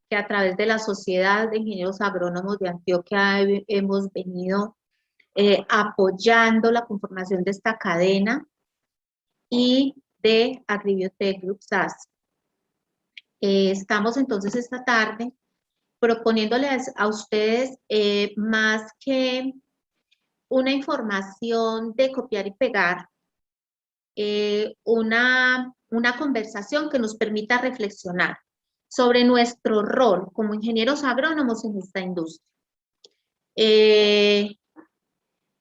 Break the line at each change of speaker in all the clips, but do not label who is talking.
que a través de la Sociedad de Ingenieros Agrónomos de Antioquia hemos venido apoyando la conformación de esta cadena, y de Agribiotech Group SAS. Estamos entonces esta tarde proponiéndoles a ustedes más que una información de copiar y pegar, una conversación que nos permita reflexionar sobre nuestro rol como ingenieros agrónomos en esta industria.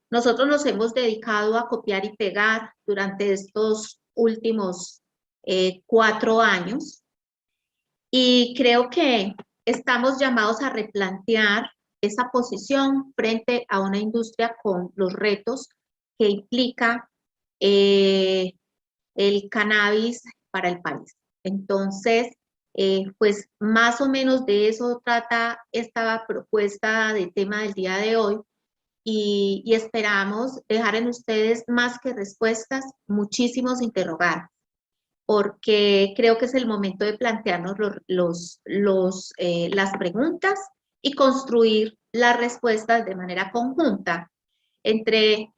Nosotros nos hemos dedicado a copiar y pegar durante estos últimos 4 años, y creo que estamos llamados a replantear esa posición frente a una industria con los retos que implica el cannabis para el país. Entonces, pues más o menos de eso trata esta propuesta de tema del día de hoy, y esperamos dejar en ustedes más que respuestas, muchísimos interrogantes, porque creo que es el momento de plantearnos las preguntas y construir las respuestas de manera conjunta entre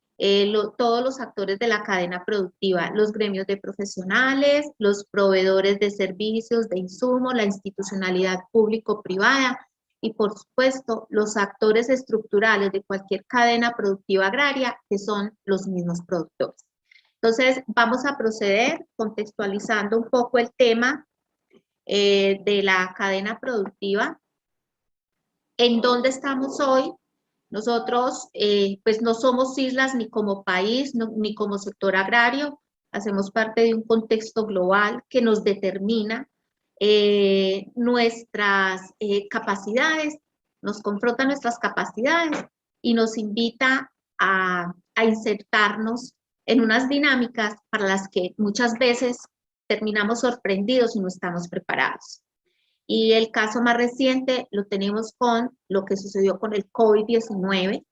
todos los actores de la cadena productiva, los gremios de profesionales, los proveedores de servicios, de insumos, la institucionalidad público-privada y, por supuesto, los actores estructurales de cualquier cadena productiva agraria, que son los mismos productores. Entonces, vamos a proceder contextualizando un poco el tema de la cadena productiva. ¿En dónde estamos hoy? Nosotros, pues no somos islas ni como país, ni como sector agrario, hacemos parte de un contexto global que nos determina nuestras capacidades, nos confronta nuestras capacidades y nos invita a insertarnos en unas dinámicas para las que muchas veces terminamos sorprendidos y no estamos preparados. Y el caso más reciente lo tenemos con lo que sucedió con el COVID-19,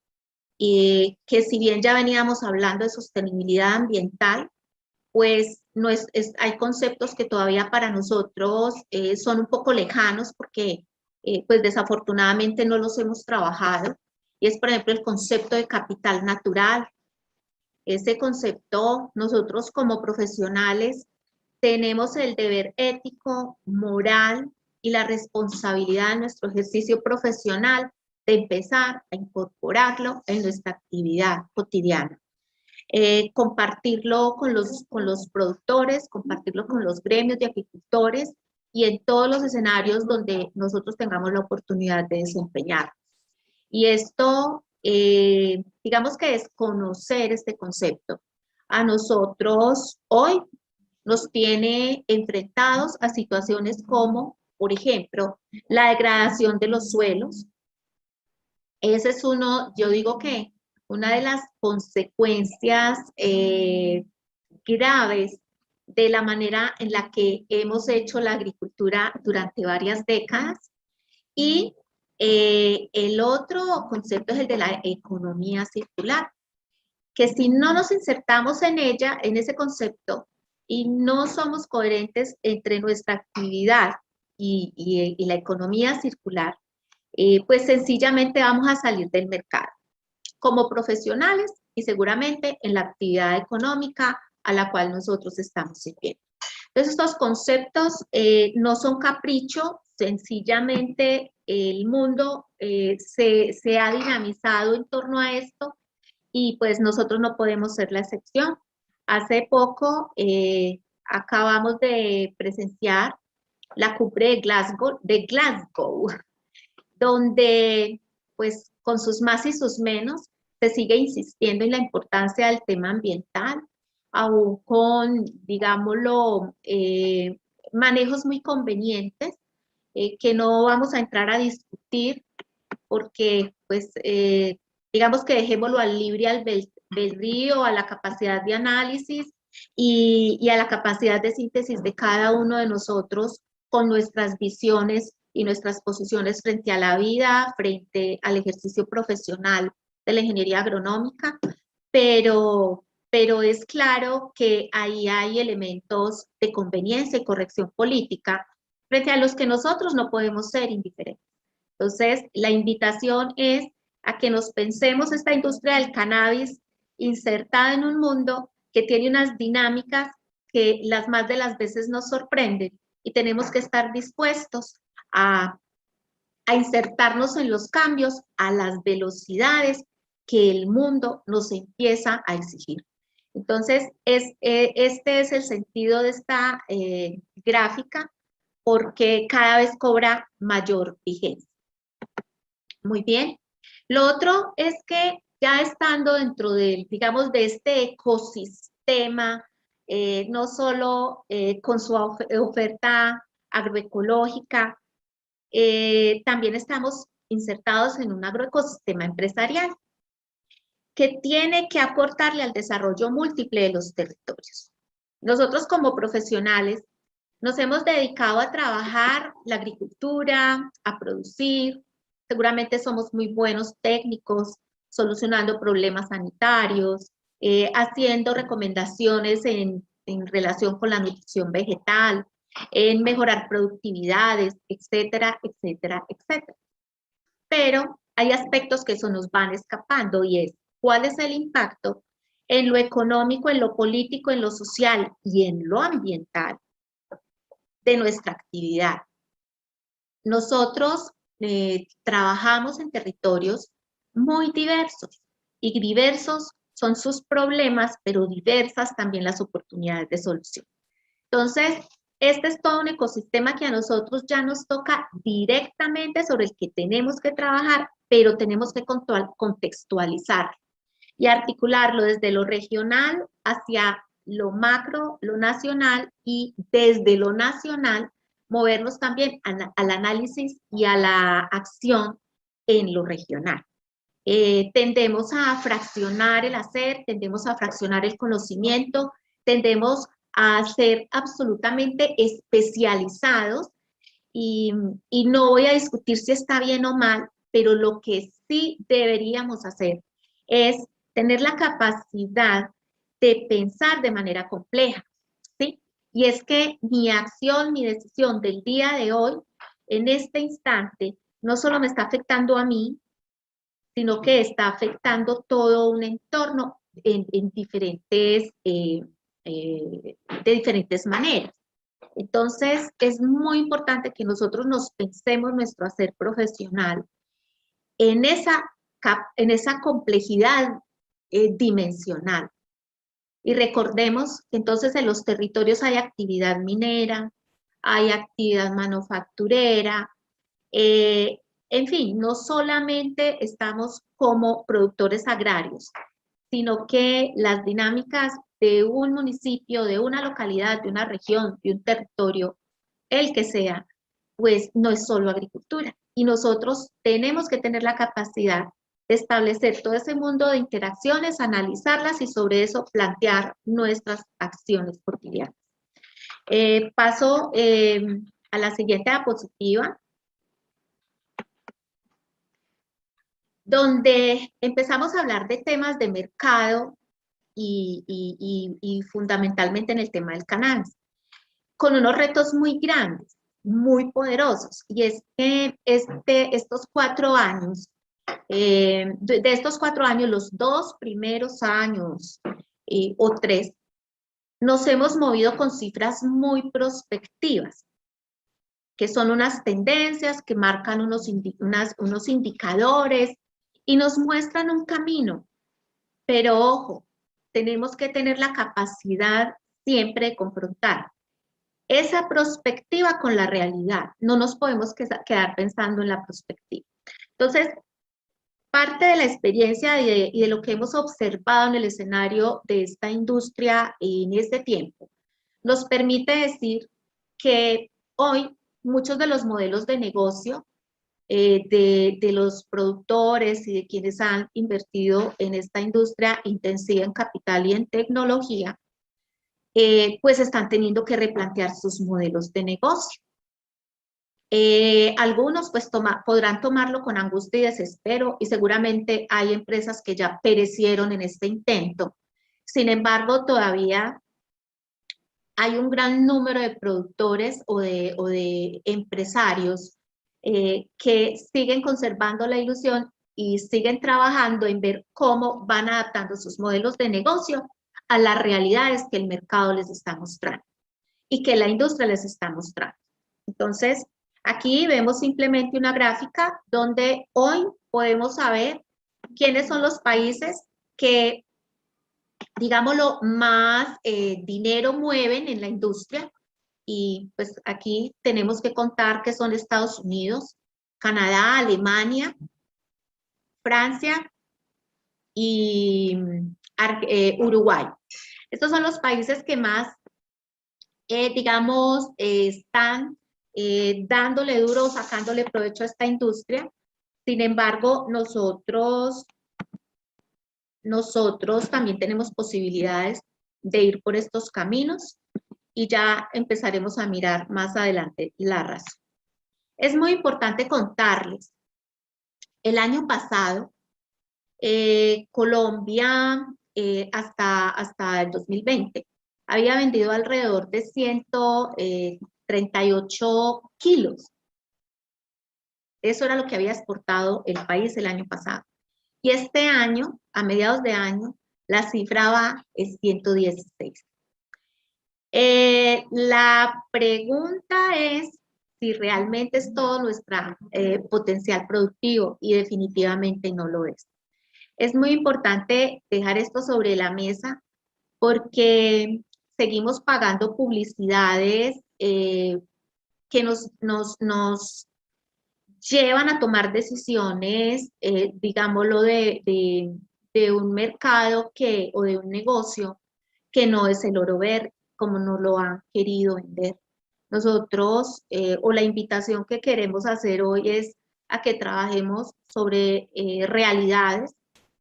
que si bien ya veníamos hablando de sostenibilidad ambiental, pues no hay conceptos que todavía para nosotros son un poco lejanos, porque pues desafortunadamente no los hemos trabajado, y es por ejemplo el concepto de capital natural. Ese concepto nosotros como profesionales tenemos el deber ético, moral y la responsabilidad de nuestro ejercicio profesional de empezar a incorporarlo en nuestra actividad cotidiana. Compartirlo con los productores, compartirlo con los gremios de agricultores y en todos los escenarios donde nosotros tengamos la oportunidad de desempeñar. Y esto, digamos que es conocer este concepto. A nosotros hoy nos tiene enfrentados a situaciones como, por ejemplo, la degradación de los suelos. Ese es yo digo que una de las consecuencias graves de la manera en la que hemos hecho la agricultura durante varias décadas. Y el otro concepto es el de la economía circular, que si no nos insertamos en ella, en ese concepto, y no somos coherentes entre nuestra actividad y la economía circular, pues sencillamente vamos a salir del mercado como profesionales y seguramente en la actividad económica a la cual nosotros estamos sirviendo. Entonces, estos conceptos no son capricho, sencillamente el mundo se ha dinamizado en torno a esto, y pues nosotros no podemos ser la excepción. Hace poco acabamos de presenciar la cumbre de Glasgow, donde pues con sus más y sus menos se sigue insistiendo en la importancia del tema ambiental, aún con, digámoslo, manejos muy convenientes que no vamos a entrar a discutir, porque pues digamos que dejémoslo al libre albedrío, a la capacidad de análisis y a la capacidad de síntesis de cada uno de nosotros con nuestras visiones y nuestras posiciones frente a la vida, frente al ejercicio profesional de la ingeniería agronómica, pero es claro que ahí hay elementos de conveniencia y corrección política frente a los que nosotros no podemos ser indiferentes. Entonces, la invitación es a que nos pensemos esta industria del cannabis insertada en un mundo que tiene unas dinámicas que las más de las veces nos sorprenden y tenemos que estar dispuestos a insertarnos en los cambios a las velocidades que el mundo nos empieza a exigir. Entonces, este es el sentido de esta gráfica, porque cada vez cobra mayor vigencia. Muy bien. Lo otro es que ya estando dentro del, digamos, de este ecosistema, no solo con su oferta agroecológica, también estamos insertados en un agroecosistema empresarial que tiene que aportarle al desarrollo múltiple de los territorios. Nosotros como profesionales nos hemos dedicado a trabajar la agricultura, a producir, seguramente somos muy buenos técnicos, solucionando problemas sanitarios, haciendo recomendaciones en relación con la nutrición vegetal, en mejorar productividades, etcétera, etcétera, etcétera. Pero hay aspectos que se nos van escapando y es, ¿cuál es el impacto en lo económico, en lo político, en lo social y en lo ambiental de nuestra actividad? Nosotros trabajamos en territorios muy diversos y diversos son sus problemas, pero diversas también las oportunidades de solución. Entonces, este es todo un ecosistema que a nosotros ya nos toca directamente, sobre el que tenemos que trabajar, pero tenemos que contextualizar y articularlo desde lo regional hacia lo macro, lo nacional, y desde lo nacional movernos también al análisis y a la acción en lo regional. Tendemos a fraccionar el hacer, tendemos a fraccionar el conocimiento, tendemos a ser absolutamente especializados y no voy a discutir si está bien o mal, pero lo que sí deberíamos hacer es tener la capacidad de pensar de manera compleja, ¿sí? Y es que mi acción, mi decisión del día de hoy, en este instante, no solo me está afectando a mí, sino que está afectando todo un entorno en diferentes, de diferentes maneras. Entonces, es muy importante que nosotros nos pensemos nuestro hacer profesional en esa complejidad dimensional. Y recordemos que entonces en los territorios hay actividad minera, hay actividad manufacturera, en fin, no solamente estamos como productores agrarios, sino que las dinámicas de un municipio, de una localidad, de una región, de un territorio, el que sea, pues no es solo agricultura. Y nosotros tenemos que tener la capacidad de establecer todo ese mundo de interacciones, analizarlas y sobre eso plantear nuestras acciones cotidianas. Paso a la siguiente diapositiva, donde empezamos a hablar de temas de mercado y fundamentalmente en el tema del cannabis, con unos retos muy grandes, muy poderosos, y es que estos 4 años, de estos 4 años, los 2 primeros años o 3, nos hemos movido con cifras muy prospectivas, que son unas tendencias que marcan unos indicadores y nos muestran un camino. Pero ojo, tenemos que tener la capacidad siempre de confrontar esa perspectiva con la realidad. No nos podemos quedar pensando en la perspectiva. Entonces, parte de la experiencia y de lo que hemos observado en el escenario de esta industria en este tiempo, nos permite decir que hoy muchos de los modelos de negocio de los productores y de quienes han invertido en esta industria intensiva en capital y en tecnología, pues están teniendo que replantear sus modelos de negocio. Algunos pues podrán tomarlo con angustia y desespero, y seguramente hay empresas que ya perecieron en este intento. Sin embargo, todavía hay un gran número de productores o de empresarios que siguen conservando la ilusión y siguen trabajando en ver cómo van adaptando sus modelos de negocio a las realidades que el mercado les está mostrando y que la industria les está mostrando. Entonces, aquí vemos simplemente una gráfica donde hoy podemos saber quiénes son los países que, digámoslo, más dinero mueven en la industria. Y pues aquí tenemos que contar que son Estados Unidos, Canadá, Alemania, Francia y Uruguay. Estos son los países que más, digamos, están dándole duro, sacándole provecho a esta industria. Sin embargo, nosotros también tenemos posibilidades de ir por estos caminos y ya empezaremos a mirar más adelante la razón. Es muy importante contarles, el año pasado, Colombia, hasta el 2020, había vendido alrededor de 138 kilos. Eso era lo que había exportado el país el año pasado. Y este año, a mediados de año, la cifra va en 116. La pregunta es si realmente es todo nuestro potencial productivo, y definitivamente no lo es. Es muy importante dejar esto sobre la mesa porque seguimos pagando publicidades que nos llevan a tomar decisiones, digámoslo, de un mercado o de un negocio que no es el oro verde, como nos lo han querido vender. Nosotros, o la invitación que queremos hacer hoy es a que trabajemos sobre realidades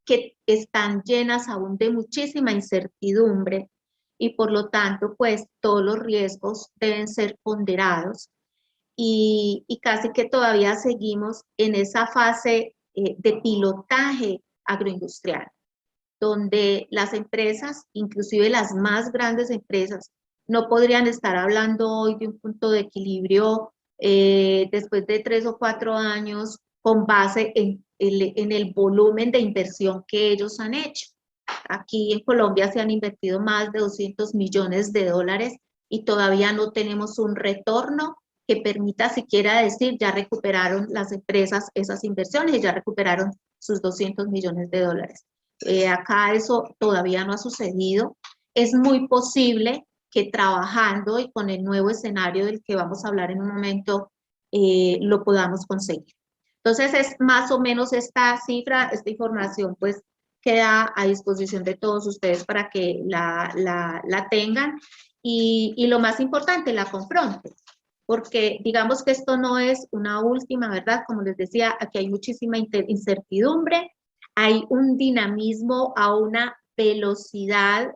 que están llenas aún de muchísima incertidumbre y por lo tanto, pues todos los riesgos deben ser ponderados y casi que todavía seguimos en esa fase de pilotaje agroindustrial, donde las empresas, inclusive las más grandes empresas, no podrían estar hablando hoy de un punto de equilibrio después de 3 o 4 años con base en el volumen de inversión que ellos han hecho. Aquí en Colombia se han invertido más de 200 millones de dólares y todavía no tenemos un retorno que permita siquiera decir ya recuperaron las empresas esas inversiones, ya recuperaron sus 200 millones de dólares. Acá eso todavía no ha sucedido. Es muy posible que trabajando y con el nuevo escenario del que vamos a hablar en un momento, lo podamos conseguir. Entonces es más o menos esta cifra, esta información pues queda a disposición de todos ustedes para que la tengan y lo más importante, la confronten. Porque digamos que esto no es una última, ¿verdad? Como les decía, aquí hay muchísima incertidumbre, hay un dinamismo a una velocidad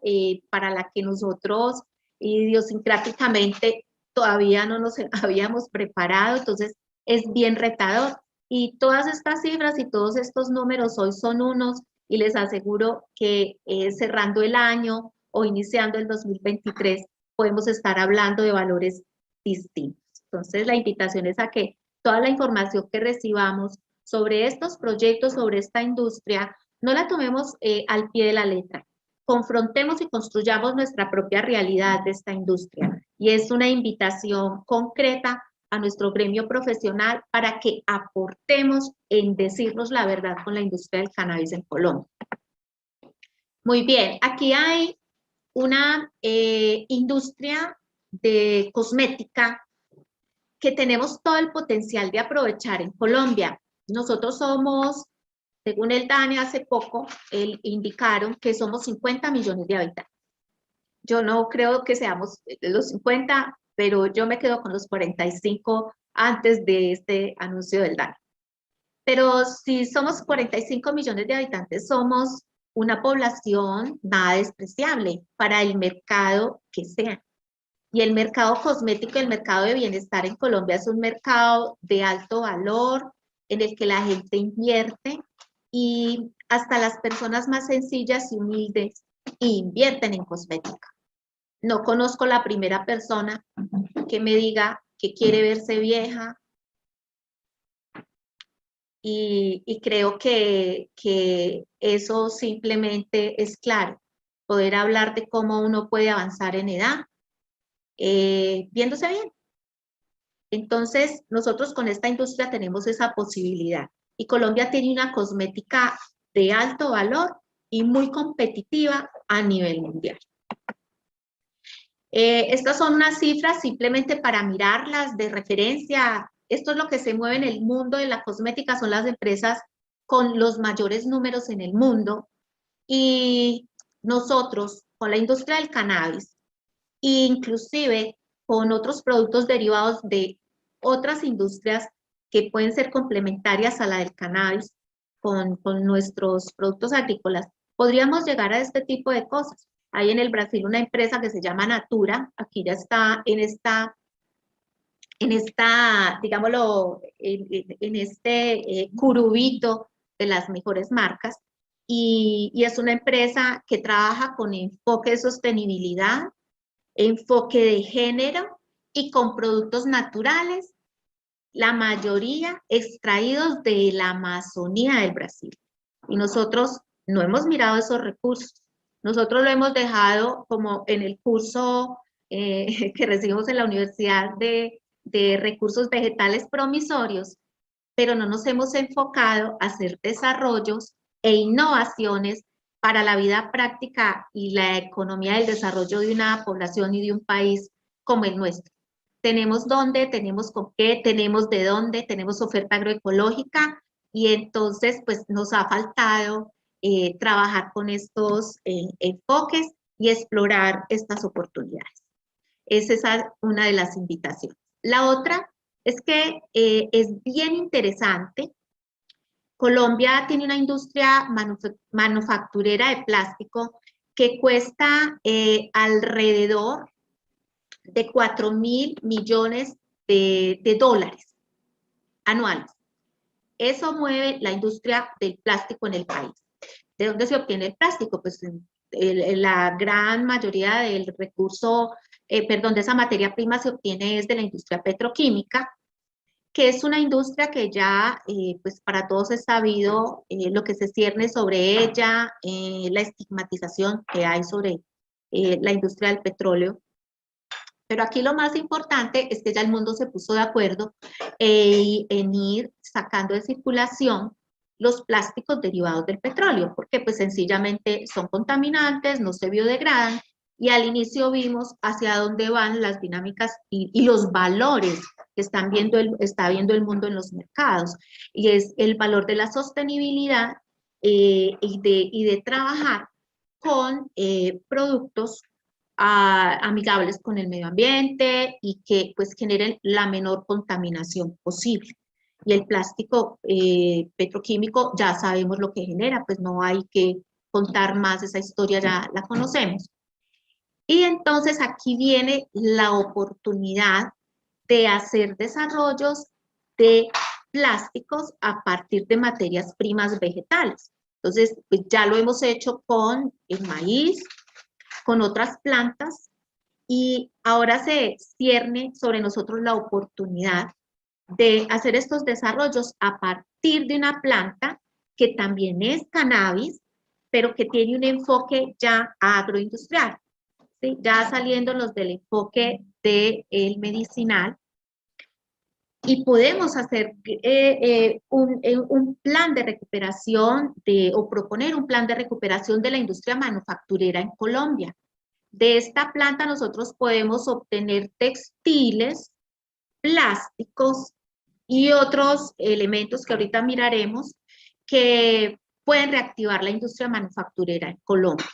para la que nosotros idiosincráticamente todavía no nos habíamos preparado, entonces es bien retador. Y todas estas cifras y todos estos números hoy son unos, y les aseguro que cerrando el año o iniciando el 2023 podemos estar hablando de valores distintos. Entonces la invitación es a que toda la información que recibamos sobre estos proyectos, sobre esta industria, no la tomemos al pie de la letra. Confrontemos y construyamos nuestra propia realidad de esta industria. Y es una invitación concreta a nuestro gremio profesional para que aportemos en decirnos la verdad con la industria del cannabis en Colombia. Muy bien, aquí hay una industria de cosmética que tenemos todo el potencial de aprovechar en Colombia. Nosotros somos, según el DANE hace poco, indicaron que somos 50 millones de habitantes. Yo no creo que seamos los 50, pero yo me quedo con los 45 antes de este anuncio del DANE. Pero si somos 45 millones de habitantes, somos una población nada despreciable para el mercado que sea. Y el mercado cosmético, el mercado de bienestar en Colombia es un mercado de alto valor en el que la gente invierte y hasta las personas más sencillas y humildes invierten en cosmética. No conozco la primera persona que me diga que quiere verse vieja y creo que eso simplemente es claro, poder hablar de cómo uno puede avanzar en edad, viéndose bien. Entonces, nosotros con esta industria tenemos esa posibilidad. Y Colombia tiene una cosmética de alto valor y muy competitiva a nivel mundial. Estas son unas cifras simplemente para mirarlas de referencia. Esto es lo que se mueve en el mundo de la cosmética, son las empresas con los mayores números en el mundo. Y nosotros, con la industria del cannabis, inclusive con otros productos derivados de otras industrias que pueden ser complementarias a la del cannabis, con nuestros productos agrícolas, podríamos llegar a este tipo de cosas. Hay en el Brasil una empresa que se llama Natura, aquí ya está digámoslo, en este curubito de las mejores marcas, y es una empresa que trabaja con enfoque de sostenibilidad, enfoque de género y con productos naturales, la mayoría extraídos de la Amazonía del Brasil. Y nosotros no hemos mirado esos recursos. Nosotros lo hemos dejado como en el curso que recibimos en la Universidad de Recursos Vegetales Promisorios, pero no nos hemos enfocado a hacer desarrollos e innovaciones para la vida práctica y la economía del desarrollo de una población y de un país como el nuestro. Tenemos dónde, tenemos con qué, tenemos de dónde, tenemos oferta agroecológica y entonces pues nos ha faltado trabajar con estos enfoques y explorar estas oportunidades. Esa es una de las invitaciones. La otra es que es bien interesante. Colombia tiene una industria manufacturera de plástico que cuesta alrededor de 4.000 millones de dólares anuales. Eso mueve la industria del plástico en el país. ¿De dónde se obtiene el plástico? Pues la gran mayoría del recurso, de esa materia prima se obtiene desde la industria petroquímica, que es una industria que ya, pues para todos es sabido lo que se cierne sobre ella, la estigmatización que hay sobre la industria del petróleo. Pero aquí lo más importante es que ya el mundo se puso de acuerdo en ir sacando de circulación los plásticos derivados del petróleo, porque pues sencillamente son contaminantes, no se biodegradan, y al inicio vimos hacia dónde van las dinámicas y los valores que está viendo el mundo en los mercados, y es el valor de la sostenibilidad y de trabajar con productos amigables con el medio ambiente y que pues generen la menor contaminación posible. Y el plástico petroquímico ya sabemos lo que genera, pues no hay que contar más, esa historia ya la conocemos. Y entonces aquí viene la oportunidad de hacer desarrollos de plásticos a partir de materias primas vegetales. Entonces, pues ya lo hemos hecho con el maíz, con otras plantas, y ahora se cierne sobre nosotros la oportunidad de hacer estos desarrollos a partir de una planta que también es cannabis, pero que tiene un enfoque ya agroindustrial, ¿sí? Ya saliéndonos del enfoque del medicinal, y podemos hacer un plan de recuperación o proponer un plan de recuperación de la industria manufacturera en Colombia. De esta planta nosotros podemos obtener textiles, plásticos y otros elementos que ahorita miraremos que pueden reactivar la industria manufacturera en Colombia.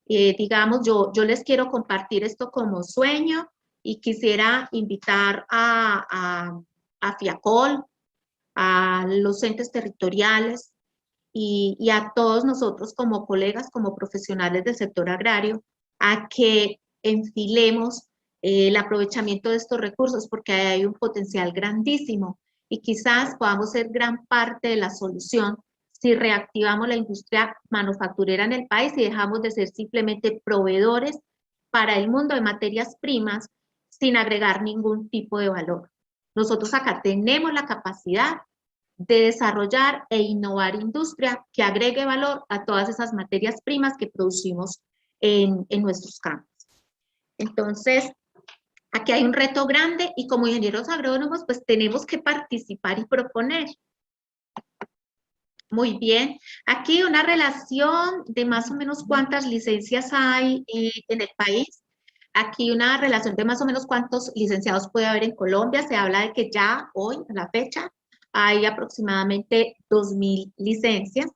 Digamos, yo les quiero compartir esto como sueño y quisiera invitar a FIACOL, a los entes territoriales y a todos nosotros como colegas, como profesionales del sector agrario, a que enfilemos el aprovechamiento de estos recursos, porque hay un potencial grandísimo y quizás podamos ser gran parte de la solución si reactivamos la industria manufacturera en el país y dejamos de ser simplemente proveedores para el mundo de materias primas sin agregar ningún tipo de valor. Nosotros acá tenemos la capacidad de desarrollar e innovar industria que agregue valor a todas esas materias primas que producimos en nuestros campos. Entonces, aquí hay un reto grande y como ingenieros agrónomos, pues tenemos que participar y proponer. Muy bien. Aquí una relación de más o menos cuántas licencias hay en el país. Aquí una relación de más o menos cuántos licenciados puede haber en Colombia. Se habla de que ya hoy, a la fecha, hay aproximadamente 2.000 licencias.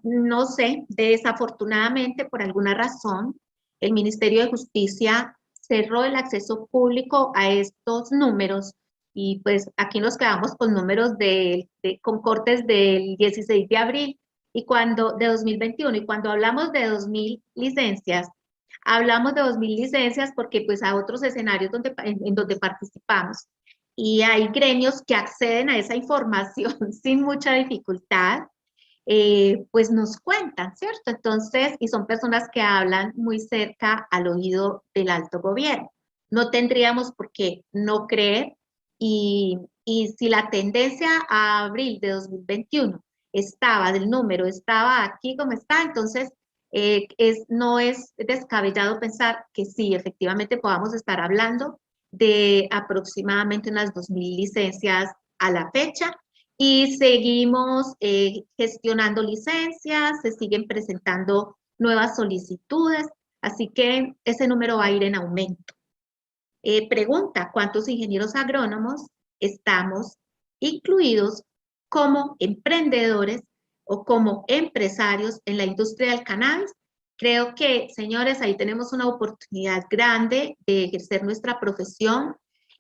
No sé, desafortunadamente, por alguna razón, el Ministerio de Justicia cerró el acceso público a estos números y pues aquí nos quedamos con números con cortes del 16 de abril de 2021 y cuando hablamos de 2.000 licencias, hablamos de 2.000 licencias porque pues a otros escenarios en donde participamos y hay gremios que acceden a esa información sin mucha dificultad, pues nos cuentan, ¿cierto? Entonces, y son personas que hablan muy cerca al oído del alto gobierno. No tendríamos por qué no creer y si la tendencia a abril de 2021 del número estaba aquí como está, entonces no es descabellado pensar que sí, efectivamente podamos estar hablando de aproximadamente unas 2.000 licencias a la fecha y seguimos gestionando licencias, se siguen presentando nuevas solicitudes, así que ese número va a ir en aumento. Pregunta, ¿cuántos ingenieros agrónomos estamos incluidos como emprendedores o como empresarios en la industria del cannabis? Creo que, señores, ahí tenemos una oportunidad grande de ejercer nuestra profesión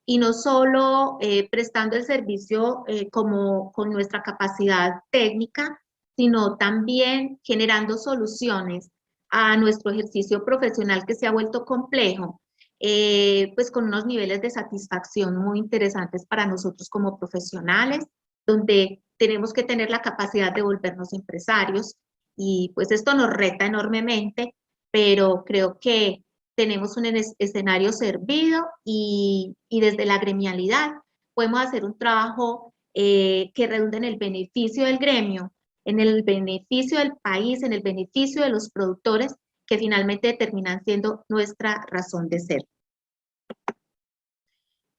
y no solo prestando el servicio con nuestra capacidad técnica, sino también generando soluciones a nuestro ejercicio profesional que se ha vuelto complejo, pues con unos niveles de satisfacción muy interesantes para nosotros como profesionales, donde tenemos que tener la capacidad de volvernos empresarios y pues esto nos reta enormemente, pero creo que tenemos un escenario servido y desde la gremialidad podemos hacer un trabajo que redunde en el beneficio del gremio, en el beneficio del país, en el beneficio de los productores que finalmente terminan siendo nuestra razón de ser.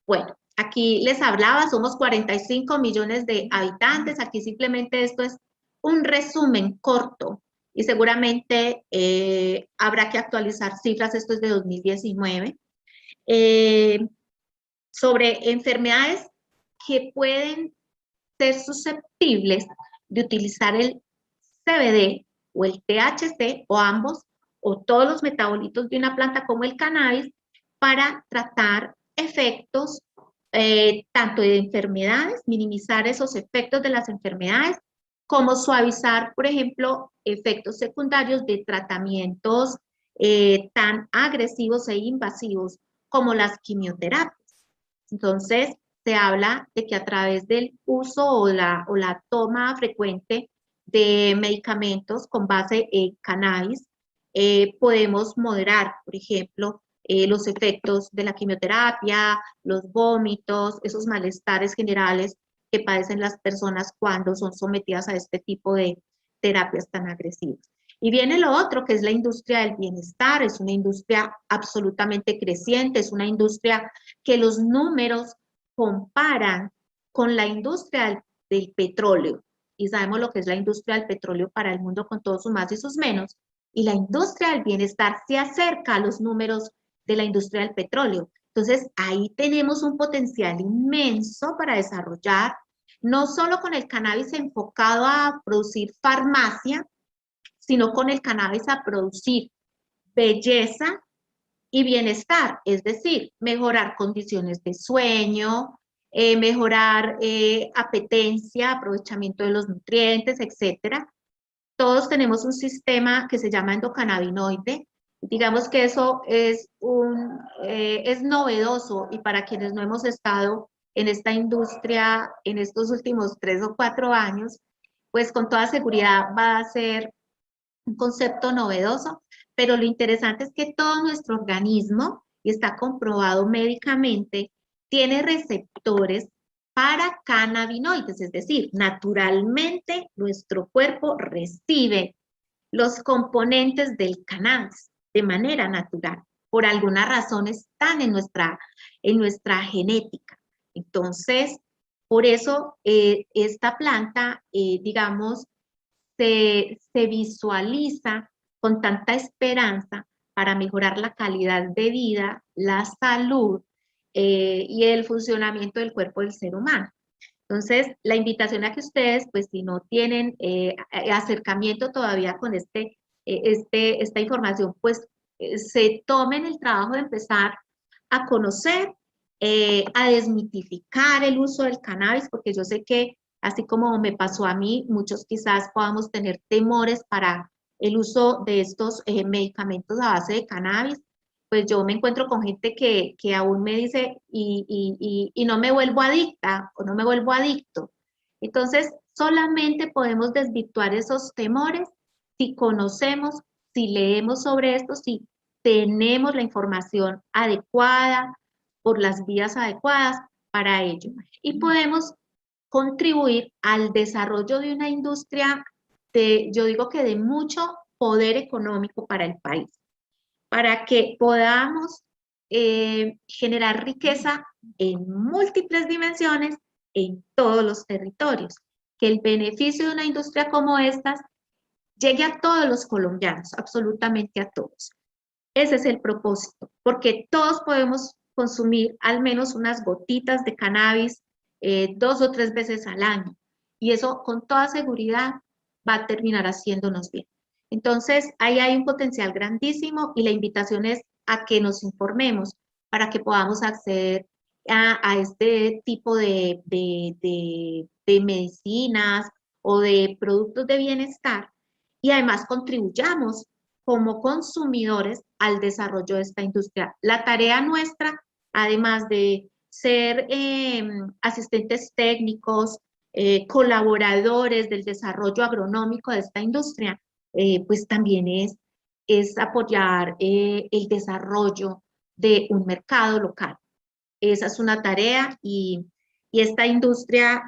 Bueno, aquí les hablaba, somos 45 millones de habitantes, aquí simplemente esto es un resumen corto y seguramente habrá que actualizar cifras, esto es de 2019, sobre enfermedades que pueden ser susceptibles de utilizar el CBD o el THC o ambos o todos los metabolitos de una planta como el cannabis para tratar efectos tanto de enfermedades, minimizar esos efectos de las enfermedades, como suavizar, por ejemplo, efectos secundarios de tratamientos tan agresivos e invasivos como las quimioterapias. Entonces, se habla de que a través del uso o la toma frecuente de medicamentos con base en cannabis, podemos moderar, por ejemplo, los efectos de la quimioterapia, los vómitos, esos malestares generales que padecen las personas cuando son sometidas a este tipo de terapias tan agresivas. Y viene lo otro, que es la industria del bienestar, es una industria absolutamente creciente, es una industria que los números comparan con la industria del petróleo. Y sabemos lo que es la industria del petróleo para el mundo con todos sus más y sus menos. Y la industria del bienestar se acerca a los números de la industria del petróleo. Entonces, ahí tenemos un potencial inmenso para desarrollar, no solo con el cannabis enfocado a producir farmacia, sino con el cannabis a producir belleza y bienestar, es decir, mejorar condiciones de sueño, mejorar apetencia, aprovechamiento de los nutrientes, etcétera. Todos tenemos un sistema que se llama endocannabinoide. Digamos que eso es novedoso y para quienes no hemos estado en esta industria en estos últimos 3 o 4 años, pues con toda seguridad va a ser un concepto novedoso, pero lo interesante es que todo nuestro organismo, y está comprobado médicamente, tiene receptores para cannabinoides, es decir, naturalmente nuestro cuerpo recibe los componentes del cannabis de manera natural. Por alguna razón están en nuestra genética. Entonces, por eso esta planta, digamos, se visualiza con tanta esperanza para mejorar la calidad de vida, la salud y el funcionamiento del cuerpo del ser humano. Entonces, la invitación a que ustedes, pues si no tienen acercamiento todavía con esta información, pues se tomen el trabajo de empezar a conocer, a desmitificar el uso del cannabis, porque yo sé que así como me pasó a mí, muchos quizás podamos tener temores para el uso de estos medicamentos a base de cannabis. Pues yo me encuentro con gente que aún me dice, y no me vuelvo adicta o no me vuelvo adicto. Entonces, solamente podemos desvirtuar esos temores si conocemos, si leemos sobre esto, si tenemos la información adecuada, por las vías adecuadas para ello. Y podemos contribuir al desarrollo de una industria yo digo que de mucho poder económico para el país, para que podamos generar riqueza en múltiples dimensiones en todos los territorios, que el beneficio de una industria como esta llegue a todos los colombianos, absolutamente a todos. Ese es el propósito, porque todos podemos consumir al menos unas gotitas de cannabis 2 o 3 veces al año, y eso con toda seguridad va a terminar haciéndonos bien. Entonces, ahí hay un potencial grandísimo y la invitación es a que nos informemos para que podamos acceder a este tipo de medicinas o de productos de bienestar y además contribuyamos como consumidores al desarrollo de esta industria. La tarea nuestra, además de ser asistentes técnicos, colaboradores del desarrollo agronómico de esta industria, pues también es apoyar el desarrollo de un mercado local. Esa es una tarea y esta industria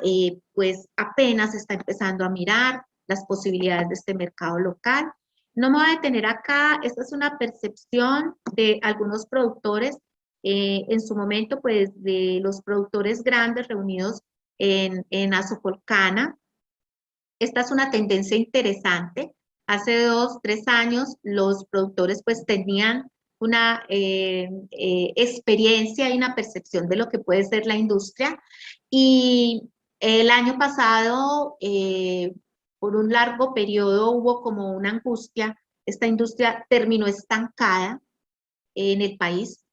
pues apenas está empezando a mirar las posibilidades de este mercado local. No me voy a detener acá, esta es una percepción de algunos productores, en su momento pues de los productores grandes reunidos en Azocolcana. Esta es una tendencia interesante. Hace 2, 3 años los productores pues tenían una experiencia y una percepción de lo que puede ser la industria y el año pasado por un largo periodo hubo como una angustia. Esta industria terminó estancada en el país,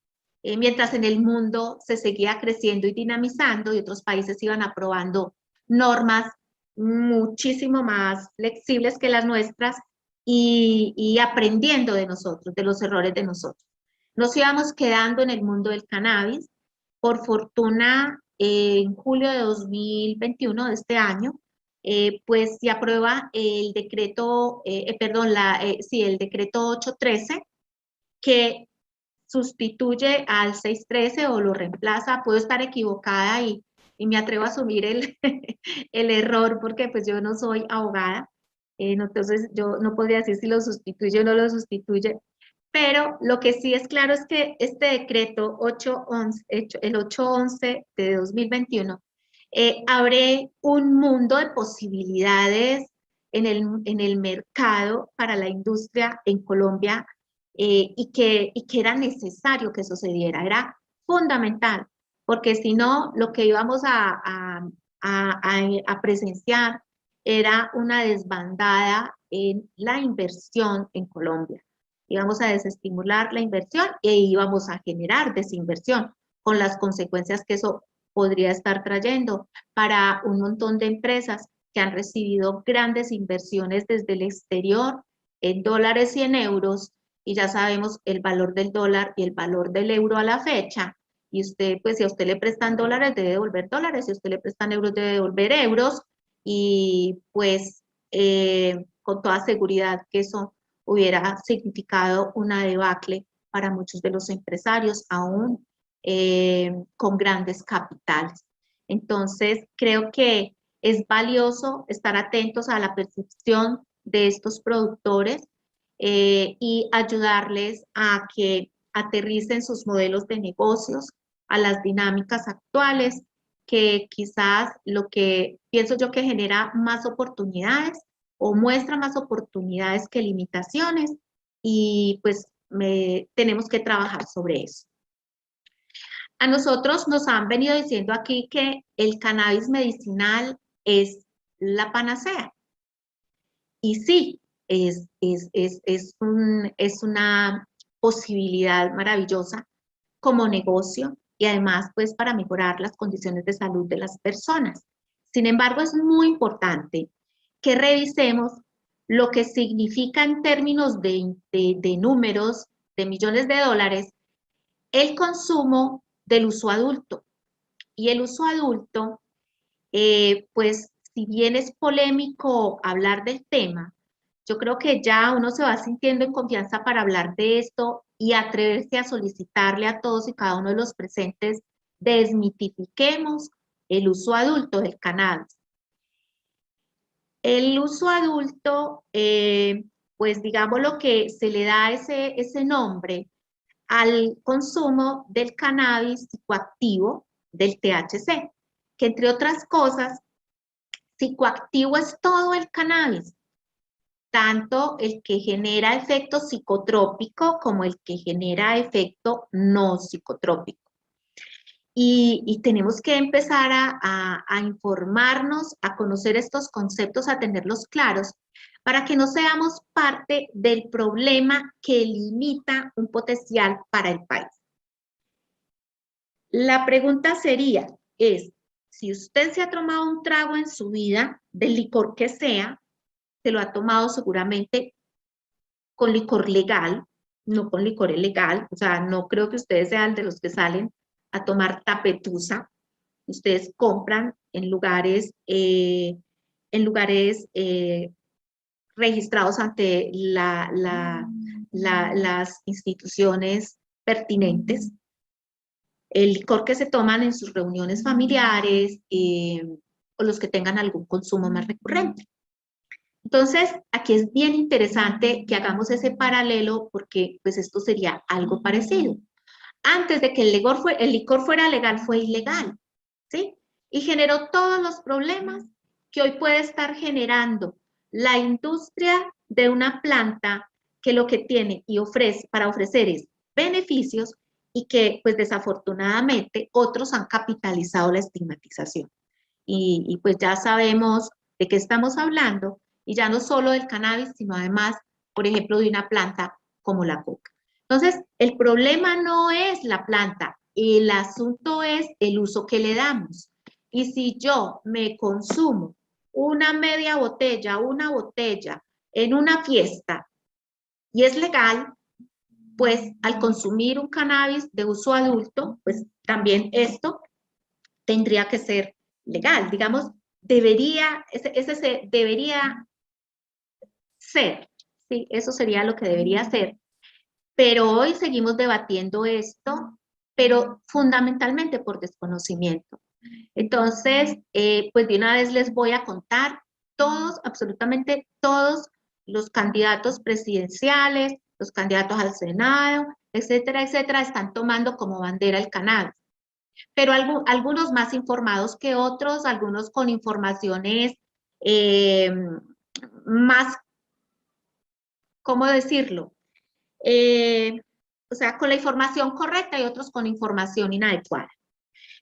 mientras en el mundo se seguía creciendo y dinamizando y otros países iban aprobando normas muchísimo más flexibles que las nuestras y aprendiendo de nosotros, de los errores de nosotros. Nos íbamos quedando en el mundo del cannabis. Por fortuna, en julio de 2021 de este año, pues se aprueba el decreto, sí, el decreto 813, que sustituye al 613 o lo reemplaza. Puedo estar equivocada y me atrevo a asumir el error porque pues yo no soy abogada, entonces yo no podría decir si lo sustituye o no lo sustituye, pero lo que sí es claro es que este decreto 811, el 811 de 2021 abre un mundo de posibilidades en el mercado para la industria en Colombia, y que era necesario que sucediera, era fundamental, porque si no, lo que íbamos a presenciar era una desbandada en la inversión en Colombia. Íbamos a desestimular la inversión e íbamos a generar desinversión, con las consecuencias que eso podría estar trayendo para un montón de empresas que han recibido grandes inversiones desde el exterior en dólares y en euros, y ya sabemos el valor del dólar y el valor del euro a la fecha, y usted, pues si a usted le prestan dólares, debe devolver dólares, si a usted le prestan euros, debe devolver euros, y pues con toda seguridad que eso hubiera significado una debacle para muchos de los empresarios, aún con grandes capitales. Entonces, creo que es valioso estar atentos a la percepción de estos productores y ayudarles a que aterricen sus modelos de negocios a las dinámicas actuales, que quizás lo que pienso yo que genera más oportunidades o muestra más oportunidades que limitaciones, y pues tenemos que trabajar sobre eso. A nosotros nos han venido diciendo aquí que el cannabis medicinal es la panacea. Y sí, es una posibilidad maravillosa como negocio y además pues para mejorar las condiciones de salud de las personas. Sin embargo, es muy importante que revisemos lo que significa en términos de números, de millones de dólares, el consumo del uso adulto. Y el uso adulto, pues si bien es polémico hablar del tema, yo creo que ya uno se va sintiendo en confianza para hablar de esto y atreverse a solicitarle a todos y cada uno de los presentes, desmitifiquemos el uso adulto del cannabis. El uso adulto, pues digamos lo que se le da ese nombre al consumo del cannabis psicoactivo, del THC, que entre otras cosas, psicoactivo es todo el cannabis, tanto el que genera efecto psicotrópico como el que genera efecto no psicotrópico. Y tenemos que empezar a informarnos, a conocer estos conceptos, a tenerlos claros, para que no seamos parte del problema que limita un potencial para el país. La pregunta sería, si usted se ha tomado un trago en su vida, del licor que sea, se lo ha tomado seguramente con licor legal, no con licor ilegal, o sea, no creo que ustedes sean de los que salen a tomar tapetusa. Ustedes compran en lugares registrados ante las instituciones pertinentes. El licor que se toman en sus reuniones familiares o los que tengan algún consumo más recurrente. Entonces, aquí es bien interesante que hagamos ese paralelo porque pues esto sería algo parecido. Antes de que el licor fuera legal, fue ilegal, ¿sí? Y generó todos los problemas que hoy puede estar generando la industria de una planta que lo que tiene y ofrece para ofrecer es beneficios y que pues desafortunadamente otros han capitalizado la estigmatización. Y pues ya sabemos de qué estamos hablando, y ya no solo del cannabis, sino además, por ejemplo, de una planta como la coca. Entonces, el problema no es la planta, el asunto es el uso que le damos. Y si yo me consumo una media botella, una botella en una fiesta y es legal, pues al consumir un cannabis de uso adulto, pues también esto tendría que ser legal. Digamos, debería ser, ¿sí? Eso sería lo que debería ser. Pero hoy seguimos debatiendo esto, pero fundamentalmente por desconocimiento. Entonces, pues de una vez les voy a contar, todos, absolutamente todos los candidatos presidenciales, los candidatos al Senado, etcétera, etcétera, están tomando como bandera el cannabis. Pero algunos más informados que otros, algunos con informaciones más, ¿cómo decirlo? O sea, con la información correcta y otros con información inadecuada.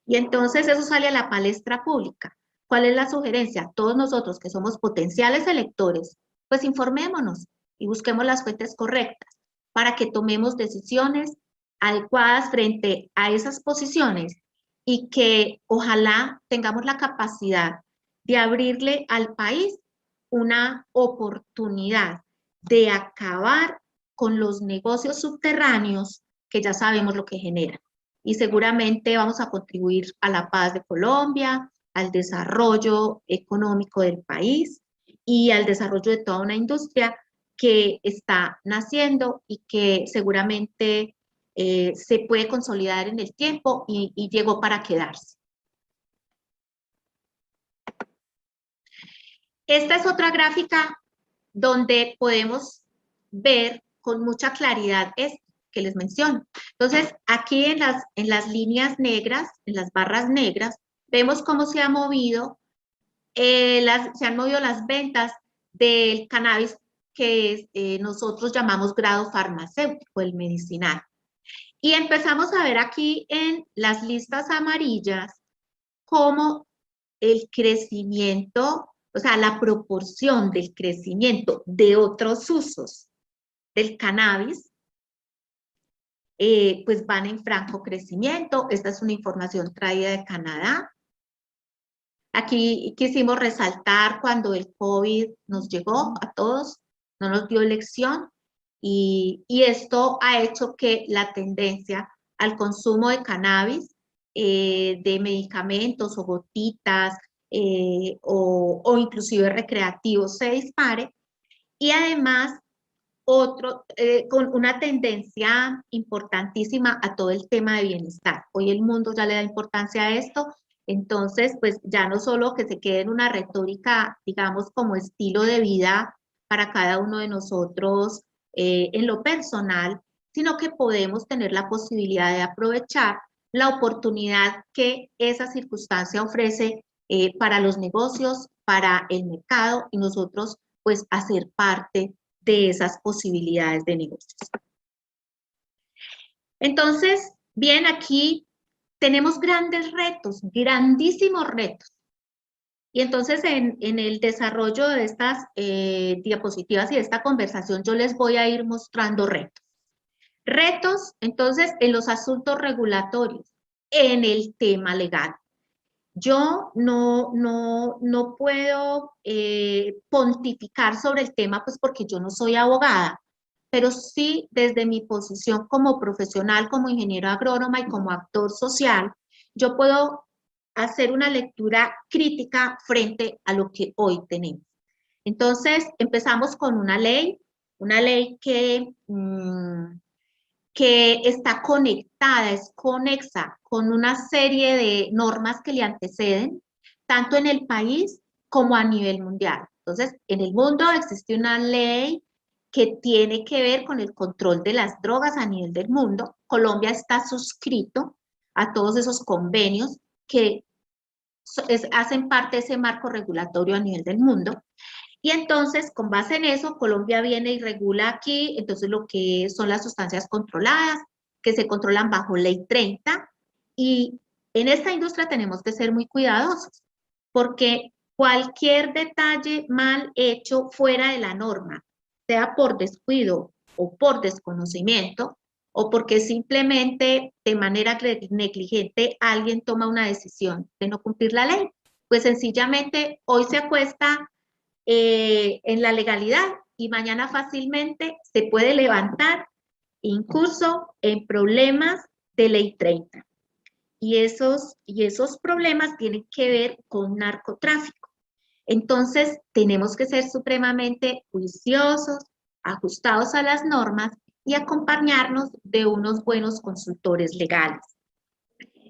Y entonces eso sale a la palestra pública. ¿Cuál es la sugerencia? Todos nosotros que somos potenciales electores, pues informémonos y busquemos las fuentes correctas para que tomemos decisiones adecuadas frente a esas posiciones y que ojalá tengamos la capacidad de abrirle al país una oportunidad de acabar con los negocios subterráneos que ya sabemos lo que generan. Y seguramente vamos a contribuir a la paz de Colombia, al desarrollo económico del país y al desarrollo de toda una industria que está naciendo y que seguramente se puede consolidar en el tiempo y llegó para quedarse. Esta es otra gráfica donde podemos ver con mucha claridad esto que les menciono. Entonces, aquí en las líneas negras, en las barras negras, vemos cómo se han movido las ventas del cannabis que nosotros llamamos grado farmacéutico, el medicinal. Y empezamos a ver aquí en las listas amarillas cómo el crecimiento, o sea, la proporción del crecimiento de otros usos del cannabis, pues van en franco crecimiento. Esta es una información traída de Canadá. Aquí quisimos resaltar cuando el COVID nos llegó a todos, no nos dio elección, y esto ha hecho que la tendencia al consumo de cannabis, de medicamentos o gotitas, o inclusive recreativos se dispare, y además con una tendencia importantísima a todo el tema de bienestar. Hoy el mundo ya le da importancia a esto, entonces pues ya no solo que se quede en una retórica, digamos, como estilo de vida para cada uno de nosotros en lo personal, sino que podemos tener la posibilidad de aprovechar la oportunidad que esa circunstancia ofrece para los negocios, para el mercado, y nosotros pues hacer parte de esas posibilidades de negocios. Entonces, bien, aquí tenemos grandes retos, grandísimos retos. Y entonces en el desarrollo de estas diapositivas y de esta conversación yo les voy a ir mostrando retos. Retos, entonces, en los asuntos regulatorios, en el tema legal. Yo no puedo pontificar sobre el tema, pues porque yo no soy abogada, pero sí desde mi posición como profesional, como ingeniero agrónoma y como actor social, yo puedo hacer una lectura crítica frente a lo que hoy tenemos. Entonces, empezamos con una ley que está conectada, es conexa con una serie de normas que le anteceden, tanto en el país como a nivel mundial. Entonces, en el mundo existe una ley que tiene que ver con el control de las drogas a nivel del mundo. Colombia está suscrito a todos esos convenios que hacen parte de ese marco regulatorio a nivel del mundo. Y entonces, con base en eso, Colombia viene y regula aquí, entonces lo que son las sustancias controladas, que se controlan bajo ley 30, y en esta industria tenemos que ser muy cuidadosos, porque cualquier detalle mal hecho fuera de la norma, sea por descuido o por desconocimiento, o porque simplemente de manera negligente alguien toma una decisión de no cumplir la ley, pues sencillamente hoy se acuesta en la legalidad y mañana fácilmente se puede levantar incurso en problemas de ley 30. Y esos problemas tienen que ver con narcotráfico. Entonces, tenemos que ser supremamente juiciosos, ajustados a las normas y acompañarnos de unos buenos consultores legales.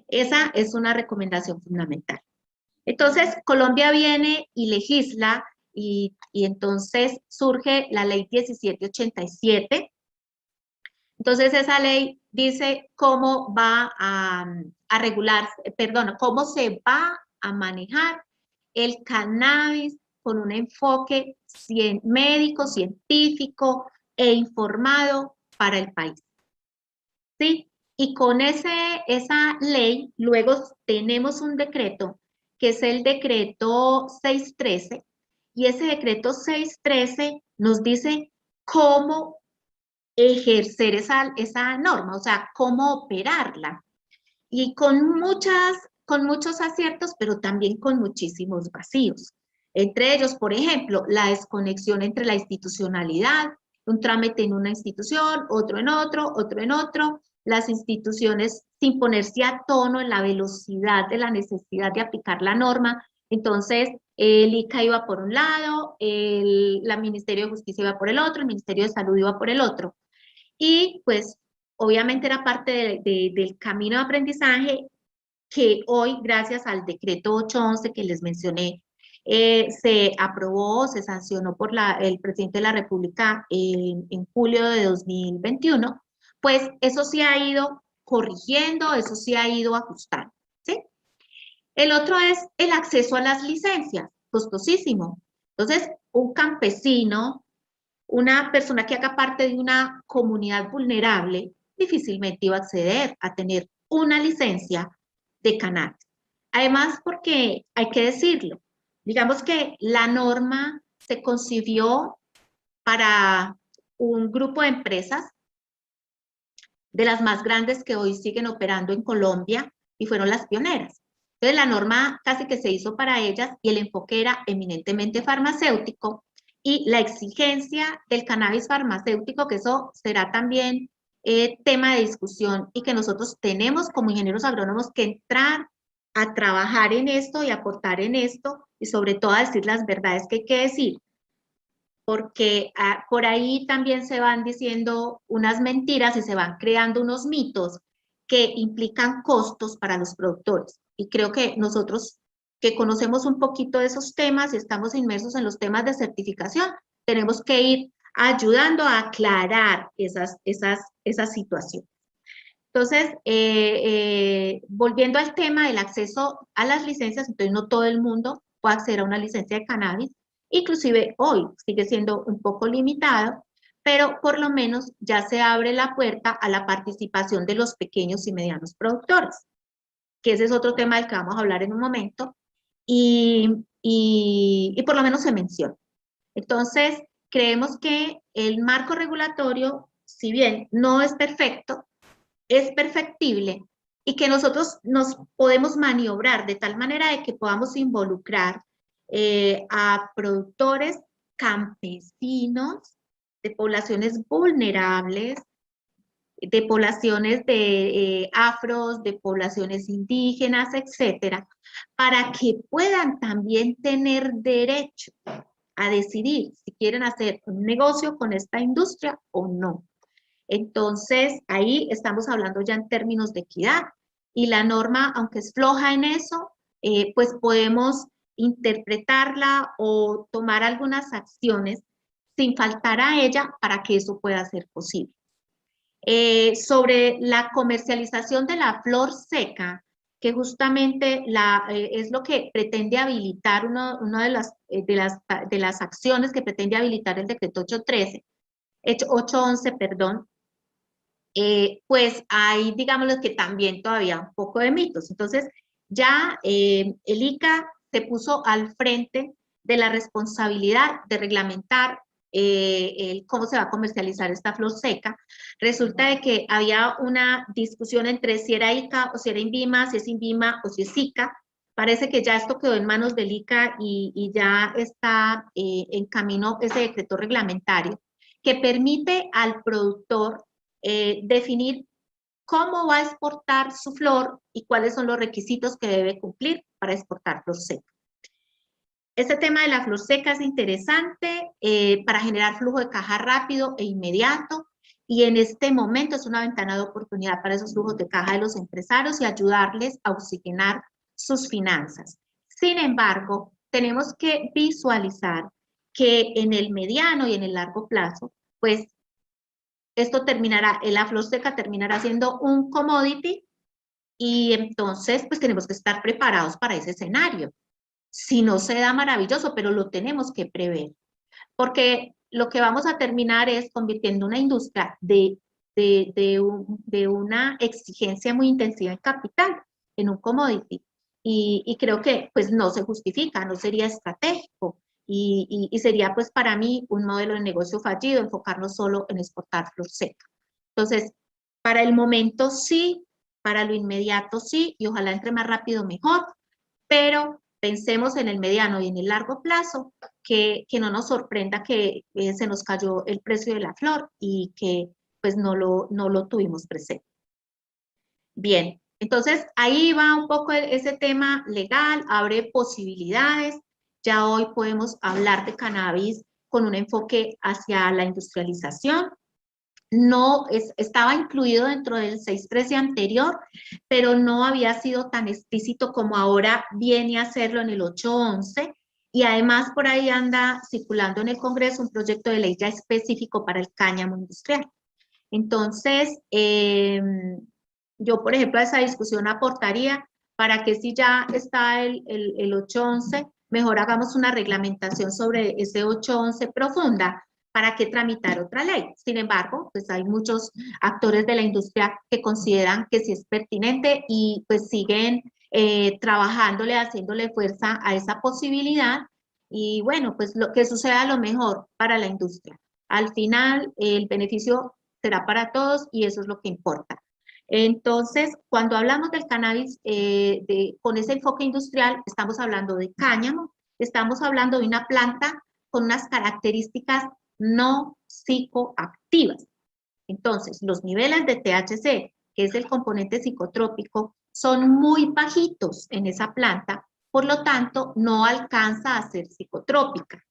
Esa es una recomendación fundamental. Entonces, Colombia viene y legisla y entonces surge la ley 1787. Entonces, esa ley dice cómo va a regular, perdón, cómo se va a manejar el cannabis con un enfoque médico, científico e informado para el país. ¿Sí? Y con esa ley, luego tenemos un decreto, que es el decreto 613, y ese decreto 613 nos dice cómo ejercer esa norma, o sea, cómo operarla. Y con muchos aciertos, pero también con muchísimos vacíos. Entre ellos, por ejemplo, la desconexión entre la institucionalidad, un trámite en una institución, otro en otro, las instituciones sin ponerse a tono en la velocidad de la necesidad de aplicar la norma Entonces, el ICA iba por un lado, el Ministerio de Justicia iba por el otro, el Ministerio de Salud iba por el otro. Y pues obviamente era parte del camino de aprendizaje que hoy, gracias al decreto 811 que les mencioné, se aprobó, se sancionó por el presidente de la República en julio de 2021, pues eso sí ha ido corrigiendo, eso sí ha ido ajustando, ¿sí? El otro es el acceso a las licencias, costosísimo. Entonces, un campesino, una persona que haga parte de una comunidad vulnerable, difícilmente iba a acceder a tener una licencia de cannabis. Además, porque hay que decirlo, digamos que la norma se concibió para un grupo de empresas de las más grandes que hoy siguen operando en Colombia y fueron las pioneras. Entonces la norma casi que se hizo para ellas y el enfoque era eminentemente farmacéutico y la exigencia del cannabis farmacéutico, que eso será también tema de discusión y que nosotros tenemos como ingenieros agrónomos que entrar a trabajar en esto y aportar en esto y sobre todo a decir las verdades que hay que decir, porque por ahí también se van diciendo unas mentiras y se van creando unos mitos que implican costos para los productores. Y creo que nosotros que conocemos un poquito de esos temas y estamos inmersos en los temas de certificación, tenemos que ir ayudando a aclarar esas situaciones. Entonces, volviendo al tema del acceso a las licencias, entonces no todo el mundo puede acceder a una licencia de cannabis, inclusive hoy sigue siendo un poco limitado, pero por lo menos ya se abre la puerta a la participación de los pequeños y medianos productores, que ese es otro tema del que vamos a hablar en un momento, y por lo menos se menciona. Entonces, creemos que el marco regulatorio, si bien no es perfecto, es perfectible y que nosotros nos podemos maniobrar de tal manera de que podamos involucrar a productores campesinos de poblaciones vulnerables, de poblaciones de afros, de poblaciones indígenas, etcétera, para que puedan también tener derecho a decidir si quieren hacer un negocio con esta industria o no. Entonces, ahí estamos hablando ya en términos de equidad y la norma, aunque es floja en eso, pues podemos interpretarla o tomar algunas acciones sin faltar a ella para que eso pueda ser posible. Sobre la comercialización de la flor seca, que justamente es lo que pretende habilitar una de las acciones que pretende habilitar el decreto 811, perdón, pues hay, digamos, que también todavía un poco de mitos. Entonces, ya el ICA se puso al frente de la responsabilidad de reglamentar cómo se va a comercializar esta flor seca. Resulta de que había una discusión entre si era ICA o si era INVIMA, si es INVIMA o si es ICA. Parece que ya esto quedó en manos del ICA y ya está en camino ese decreto reglamentario que permite al productor definir cómo va a exportar su flor y cuáles son los requisitos que debe cumplir para exportar flor seca. Este tema de la flor seca es interesante para generar flujo de caja rápido e inmediato y en este momento es una ventana de oportunidad para esos flujos de caja de los empresarios y ayudarles a oxigenar sus finanzas. Sin embargo, tenemos que visualizar que en el mediano y en el largo plazo, pues esto terminará, la flor seca terminará siendo un commodity y entonces pues tenemos que estar preparados para ese escenario. Si no se da, maravilloso, pero lo tenemos que prever, porque lo que vamos a terminar es convirtiendo una industria de una exigencia muy intensiva en capital, en un commodity, y creo que pues no se justifica, no sería estratégico, y sería pues para mí un modelo de negocio fallido enfocarnos solo en exportar flor seca. Entonces, para el momento sí, para lo inmediato sí, y ojalá entre más rápido mejor, pero pensemos en el mediano y en el largo plazo, que no nos sorprenda que se nos cayó el precio de la flor y que pues no lo tuvimos presente. Bien, Entonces, ahí va un poco ese tema legal, abre posibilidades. Ya hoy podemos hablar de cannabis con un enfoque hacia la industrialización. No estaba incluido dentro del 613 anterior, pero no había sido tan explícito como ahora viene a hacerlo en el 811. Y además por ahí anda circulando en el Congreso un proyecto de ley ya específico para el cáñamo industrial. Entonces, yo, por ejemplo, a esa discusión aportaría para que si ya está el 811, mejor hagamos una reglamentación sobre ese 811 profunda para que tramitar otra ley. Sin embargo, pues hay muchos actores de la industria que consideran que sí es pertinente y pues siguen trabajándole, haciéndole fuerza a esa posibilidad y bueno, pues lo que suceda lo mejor para la industria. Al final, el beneficio será para todos y eso es lo que importa. Entonces, cuando hablamos del cannabis con ese enfoque industrial, estamos hablando de cáñamo, estamos hablando de una planta con unas características no psicoactivas. Entonces, los niveles de THC, que es el componente psicotrópico, son muy bajitos en esa planta, por lo tanto, no alcanza a ser psicotrópica.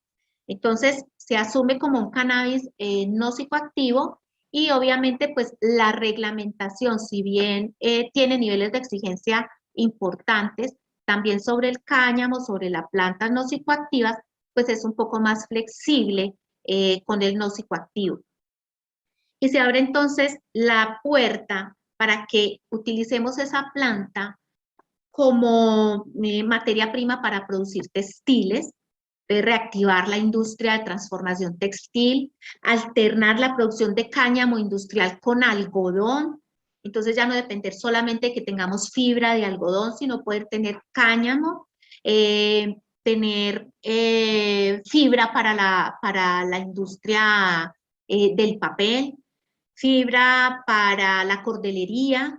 Entonces, se asume como un cannabis no psicoactivo y obviamente pues la reglamentación, si bien tiene niveles de exigencia importantes, también sobre el cáñamo, sobre las plantas no psicoactivas, pues es un poco más flexible con el no psicoactivo. Y se abre entonces la puerta para que utilicemos esa planta como materia prima para producir textiles, reactivar la industria de transformación textil, alternar la producción de cáñamo industrial con algodón, entonces ya no depender solamente de que tengamos fibra de algodón, sino poder tener cáñamo, tener fibra para la industria del papel, fibra para la cordelería,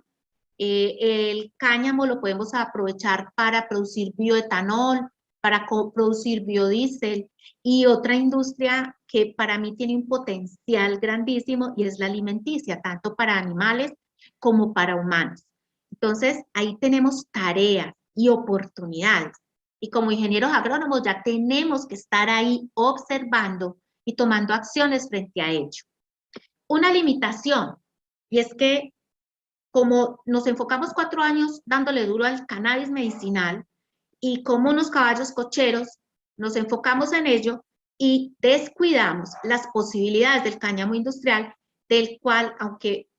el cáñamo lo podemos aprovechar para producir bioetanol, para producir biodiesel y otra industria que para mí tiene un potencial grandísimo y es la alimenticia, tanto para animales como para humanos. Entonces, ahí tenemos tareas y oportunidades. Y como ingenieros agrónomos ya tenemos que estar ahí observando y tomando acciones frente a ello. Una limitación, y es que como nos enfocamos 4 años dándole duro al cannabis medicinal y como unos caballos cocheros nos enfocamos en ello y descuidamos las posibilidades del cáñamo industrial, del cual, aunque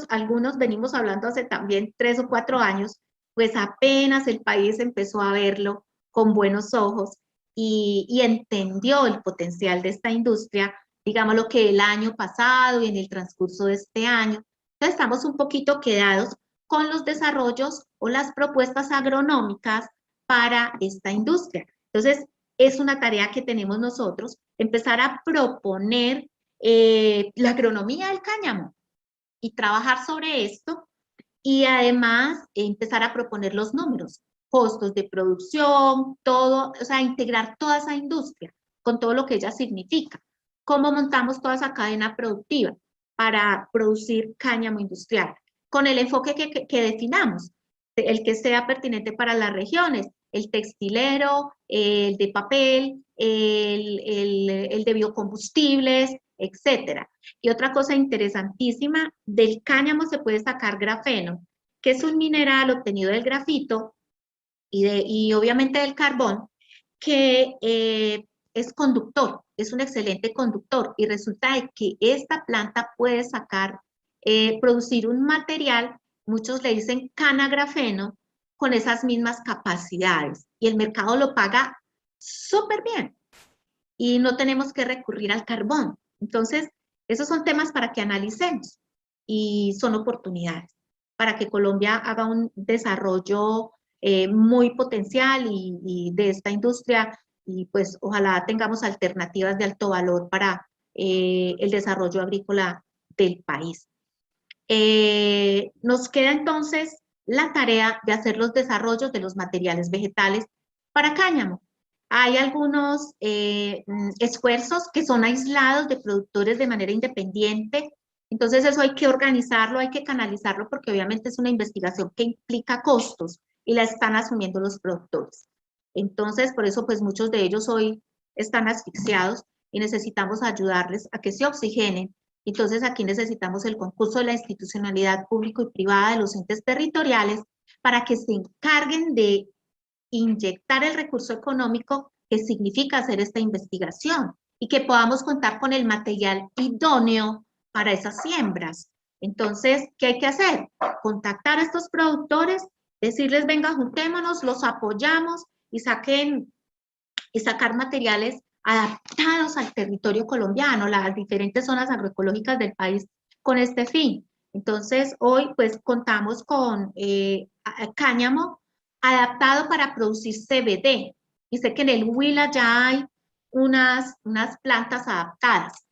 algunos venimos hablando hace también 3 o 4 años, pues apenas el país empezó a verlo con buenos ojos y entendió el potencial de esta industria, digamos lo que el año pasado y en el transcurso de este año. Entonces estamos un poquito quedados con los desarrollos o las propuestas agronómicas para esta industria. Entonces, es una tarea que tenemos nosotros, empezar a proponer la agronomía del cáñamo y trabajar sobre esto y además empezar a proponer los números, costos de producción, todo, o sea, integrar toda esa industria con todo lo que ella significa. ¿Cómo montamos toda esa cadena productiva para producir cáñamo industrial? Con el enfoque que definamos, el que sea pertinente para las regiones, el textilero, el de papel, el de biocombustibles, etcétera. Y otra cosa interesantísima, del cáñamo se puede sacar grafeno, que es un mineral obtenido del grafito y obviamente del carbón, que es conductor, es un excelente conductor y resulta de que esta planta puede sacar, producir un material, muchos le dicen canagrafeno, con esas mismas capacidades y el mercado lo paga súper bien y no tenemos que recurrir al carbón. Entonces, esos son temas para que analicemos y son oportunidades para que Colombia haga un desarrollo muy potencial y de esta industria y pues ojalá tengamos alternativas de alto valor para el desarrollo agrícola del país. Nos queda entonces la tarea de hacer los desarrollos de los materiales vegetales para cáñamo. Hay algunos esfuerzos que son aislados de productores de manera independiente Entonces eso hay que organizarlo, hay que canalizarlo, porque obviamente es una investigación que implica costos y la están asumiendo los productores. Entonces, por eso pues muchos de ellos hoy están asfixiados y necesitamos ayudarles a que se oxigenen. Entonces aquí necesitamos el concurso de la institucionalidad público y privada de los entes territoriales para que se encarguen de inyectar el recurso económico que significa hacer esta investigación y que podamos contar con el material idóneo para esas siembras. Entonces, ¿qué hay que hacer? Contactar a estos productores, decirles, venga, juntémonos, los apoyamos y sacar materiales adaptados al territorio colombiano, las diferentes zonas agroecológicas del país con este fin. Entonces, hoy pues contamos con cáñamo adaptado para producir CBD. Y sé que en el Huila ya hay unas plantas adaptadas,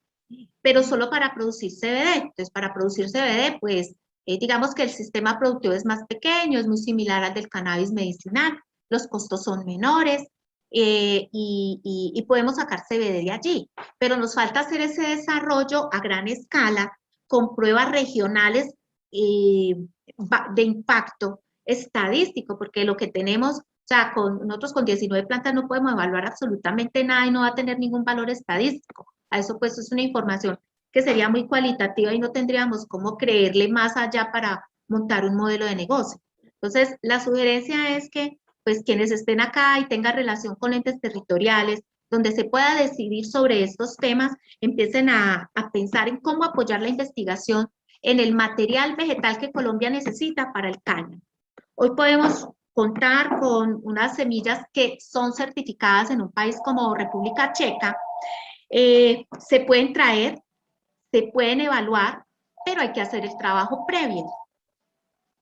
pero solo para producir CBD. Entonces, para producir CBD, pues, digamos que el sistema productivo es más pequeño, es muy similar al del cannabis medicinal, los costos son menores, y podemos sacar CBD de allí. Pero nos falta hacer ese desarrollo a gran escala, con pruebas regionales de impacto estadístico, porque lo que tenemos, o sea, nosotros con 19 plantas no podemos evaluar absolutamente nada y no va a tener ningún valor estadístico. A eso pues es una información que sería muy cualitativa y no tendríamos cómo creerle más allá para montar un modelo de negocio. Entonces, la sugerencia es que pues quienes estén acá y tengan relación con entes territoriales, donde se pueda decidir sobre estos temas, empiecen a pensar en cómo apoyar la investigación en el material vegetal que Colombia necesita para el cáñamo. Hoy podemos contar con unas semillas que son certificadas en un país como República Checa, se pueden traer, se pueden evaluar, pero hay que hacer el trabajo previo,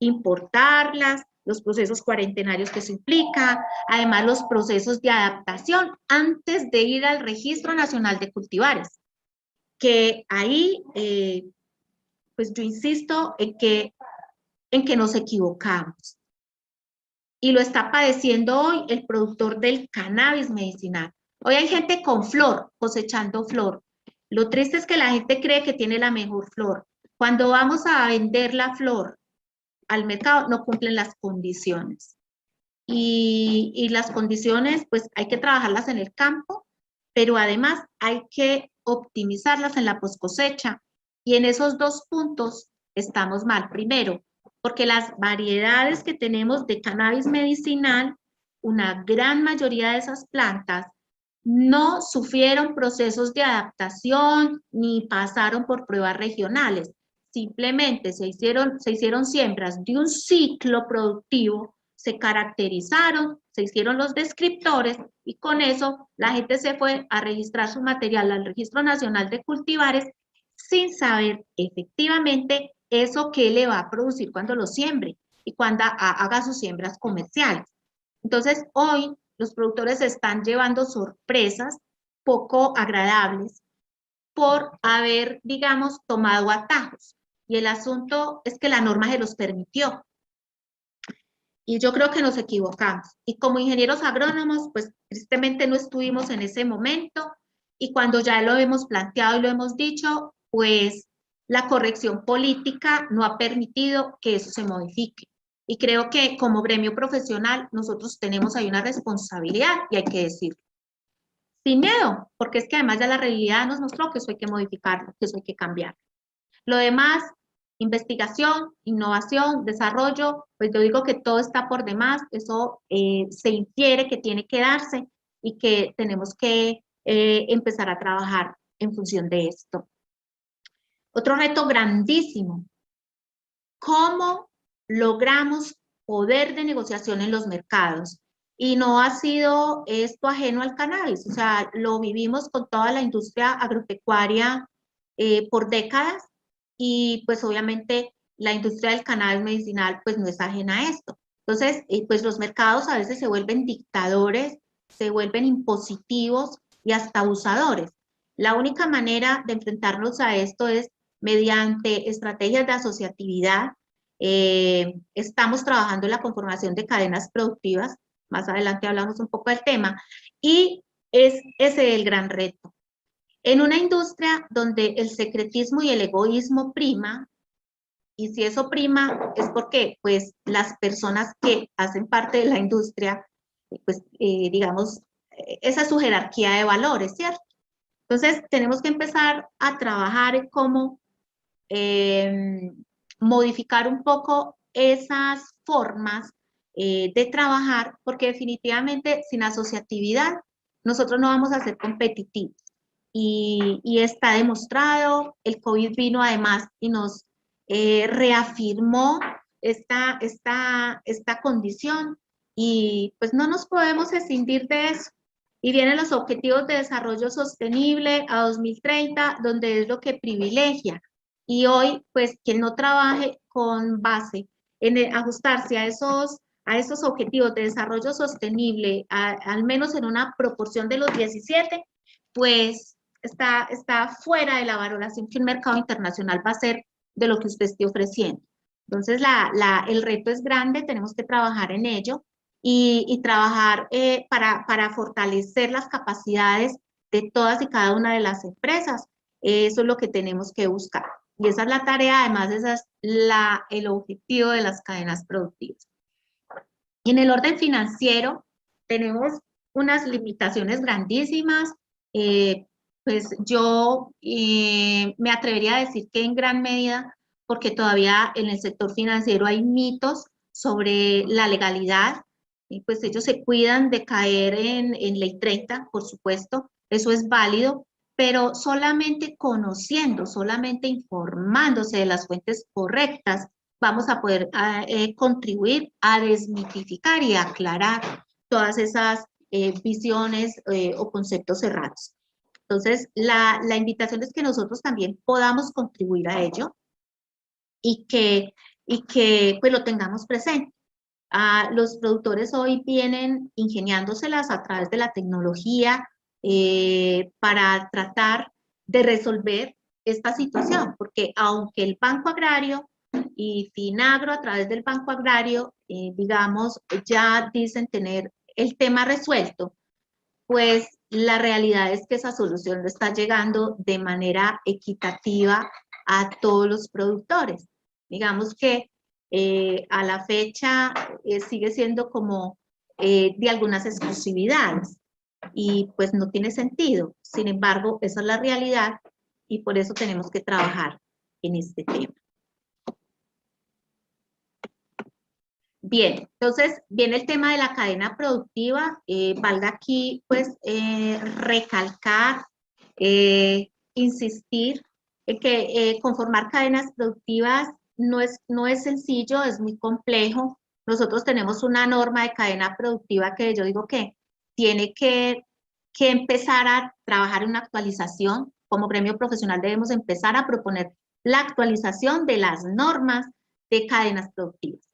importarlas, los procesos cuarentenarios que eso implica, además los procesos de adaptación antes de ir al Registro Nacional de Cultivares, que ahí, pues yo insisto en que nos equivocamos. Y lo está padeciendo hoy el productor del cannabis medicinal. Hoy hay gente con flor, cosechando flor. Lo triste es que la gente cree que tiene la mejor flor. Cuando vamos a vender la flor al mercado, no cumplen las condiciones. Y las condiciones, pues hay que trabajarlas en el campo, pero además hay que optimizarlas en la poscosecha. Y en esos dos puntos estamos mal. Primero, porque las variedades que tenemos de cannabis medicinal, una gran mayoría de esas plantas no sufrieron procesos de adaptación ni pasaron por pruebas regionales. Simplemente se hicieron siembras de un ciclo productivo, se caracterizaron, se hicieron los descriptores y con eso la gente se fue a registrar su material al Registro Nacional de Cultivares sin saber efectivamente eso que le va a producir cuando lo siembre y cuando haga sus siembras comerciales. Entonces, hoy los productores están llevando sorpresas poco agradables por haber, digamos, tomado atajos. Y el asunto es que la norma se los permitió. Y yo creo que nos equivocamos. Y como ingenieros agrónomos, pues tristemente no estuvimos en ese momento. Y cuando ya lo hemos planteado y lo hemos dicho, pues la corrección política no ha permitido que eso se modifique. Y creo que como gremio profesional nosotros tenemos ahí una responsabilidad y hay que decirlo. Sin miedo, porque es que además ya la realidad nos mostró que eso hay que modificarlo, que eso hay que cambiar. Lo demás, investigación, innovación, desarrollo, pues yo digo que todo está por demás, eso se infiere que tiene que darse y que tenemos que empezar a trabajar en función de esto. Otro reto grandísimo, ¿cómo logramos poder de negociación en los mercados? Y no ha sido esto ajeno al cannabis, o sea, lo vivimos con toda la industria agropecuaria por décadas y pues obviamente la industria del cannabis medicinal pues no es ajena a esto. Entonces, pues los mercados a veces se vuelven dictadores, se vuelven impositivos y hasta abusadores. La única manera de enfrentarnos a esto es mediante estrategias de asociatividad. Estamos trabajando en la conformación de cadenas productivas, más adelante hablamos un poco del tema, y es ese el gran reto. En una industria donde el secretismo y el egoísmo prima, y si eso prima es porque pues las personas que hacen parte de la industria, pues digamos, esa es su jerarquía de valores, ¿cierto? Entonces tenemos que empezar a trabajar en cómo modificar un poco esas formas de trabajar, porque definitivamente sin asociatividad nosotros no vamos a ser competitivos. Y está demostrado, el COVID vino además y nos reafirmó esta condición y pues no nos podemos escindir de eso. Y vienen los Objetivos de Desarrollo Sostenible a 2030, donde es lo que privilegia. Y hoy, pues, quien no trabaje con base en ajustarse a esos objetivos de desarrollo sostenible, al menos en una proporción de los 17, pues está fuera de la valoración que un mercado internacional va a hacer de lo que usted esté ofreciendo. Entonces, el reto es grande, tenemos que trabajar en ello y trabajar para fortalecer las capacidades de todas y cada una de las empresas. Eso es lo que tenemos que buscar. Y esa es la tarea, además, ese es el objetivo de las cadenas productivas. Y en el orden financiero tenemos unas limitaciones grandísimas. Pues yo me atrevería a decir que en gran medida, porque todavía en el sector financiero hay mitos sobre la legalidad, y pues ellos se cuidan de caer en ley 30, por supuesto, eso es válido, pero solamente conociendo, solamente informándose de las fuentes correctas, vamos a poder contribuir a desmitificar y aclarar todas esas visiones o conceptos cerrados. Entonces, la invitación es que nosotros también podamos contribuir a ello y que pues lo tengamos presente. Los productores hoy vienen ingeniándoselas a través de la tecnología para tratar de resolver esta situación, porque aunque el Banco Agrario y Finagro a través del Banco Agrario, digamos, ya dicen tener el tema resuelto, pues la realidad es que esa solución no está llegando de manera equitativa a todos los productores. Digamos que a la fecha sigue siendo como de algunas exclusividades y pues no tiene sentido. Sin embargo, esa es la realidad y por eso tenemos que trabajar en este tema. Bien, entonces viene el tema de la cadena productiva. Valga aquí pues recalcar, insistir en que conformar cadenas productivas no es sencillo, es muy complejo. Nosotros tenemos una norma de cadena productiva que yo digo que tiene que empezar a trabajar en una actualización. Como gremio profesional debemos empezar a proponer la actualización de las normas de cadenas productivas.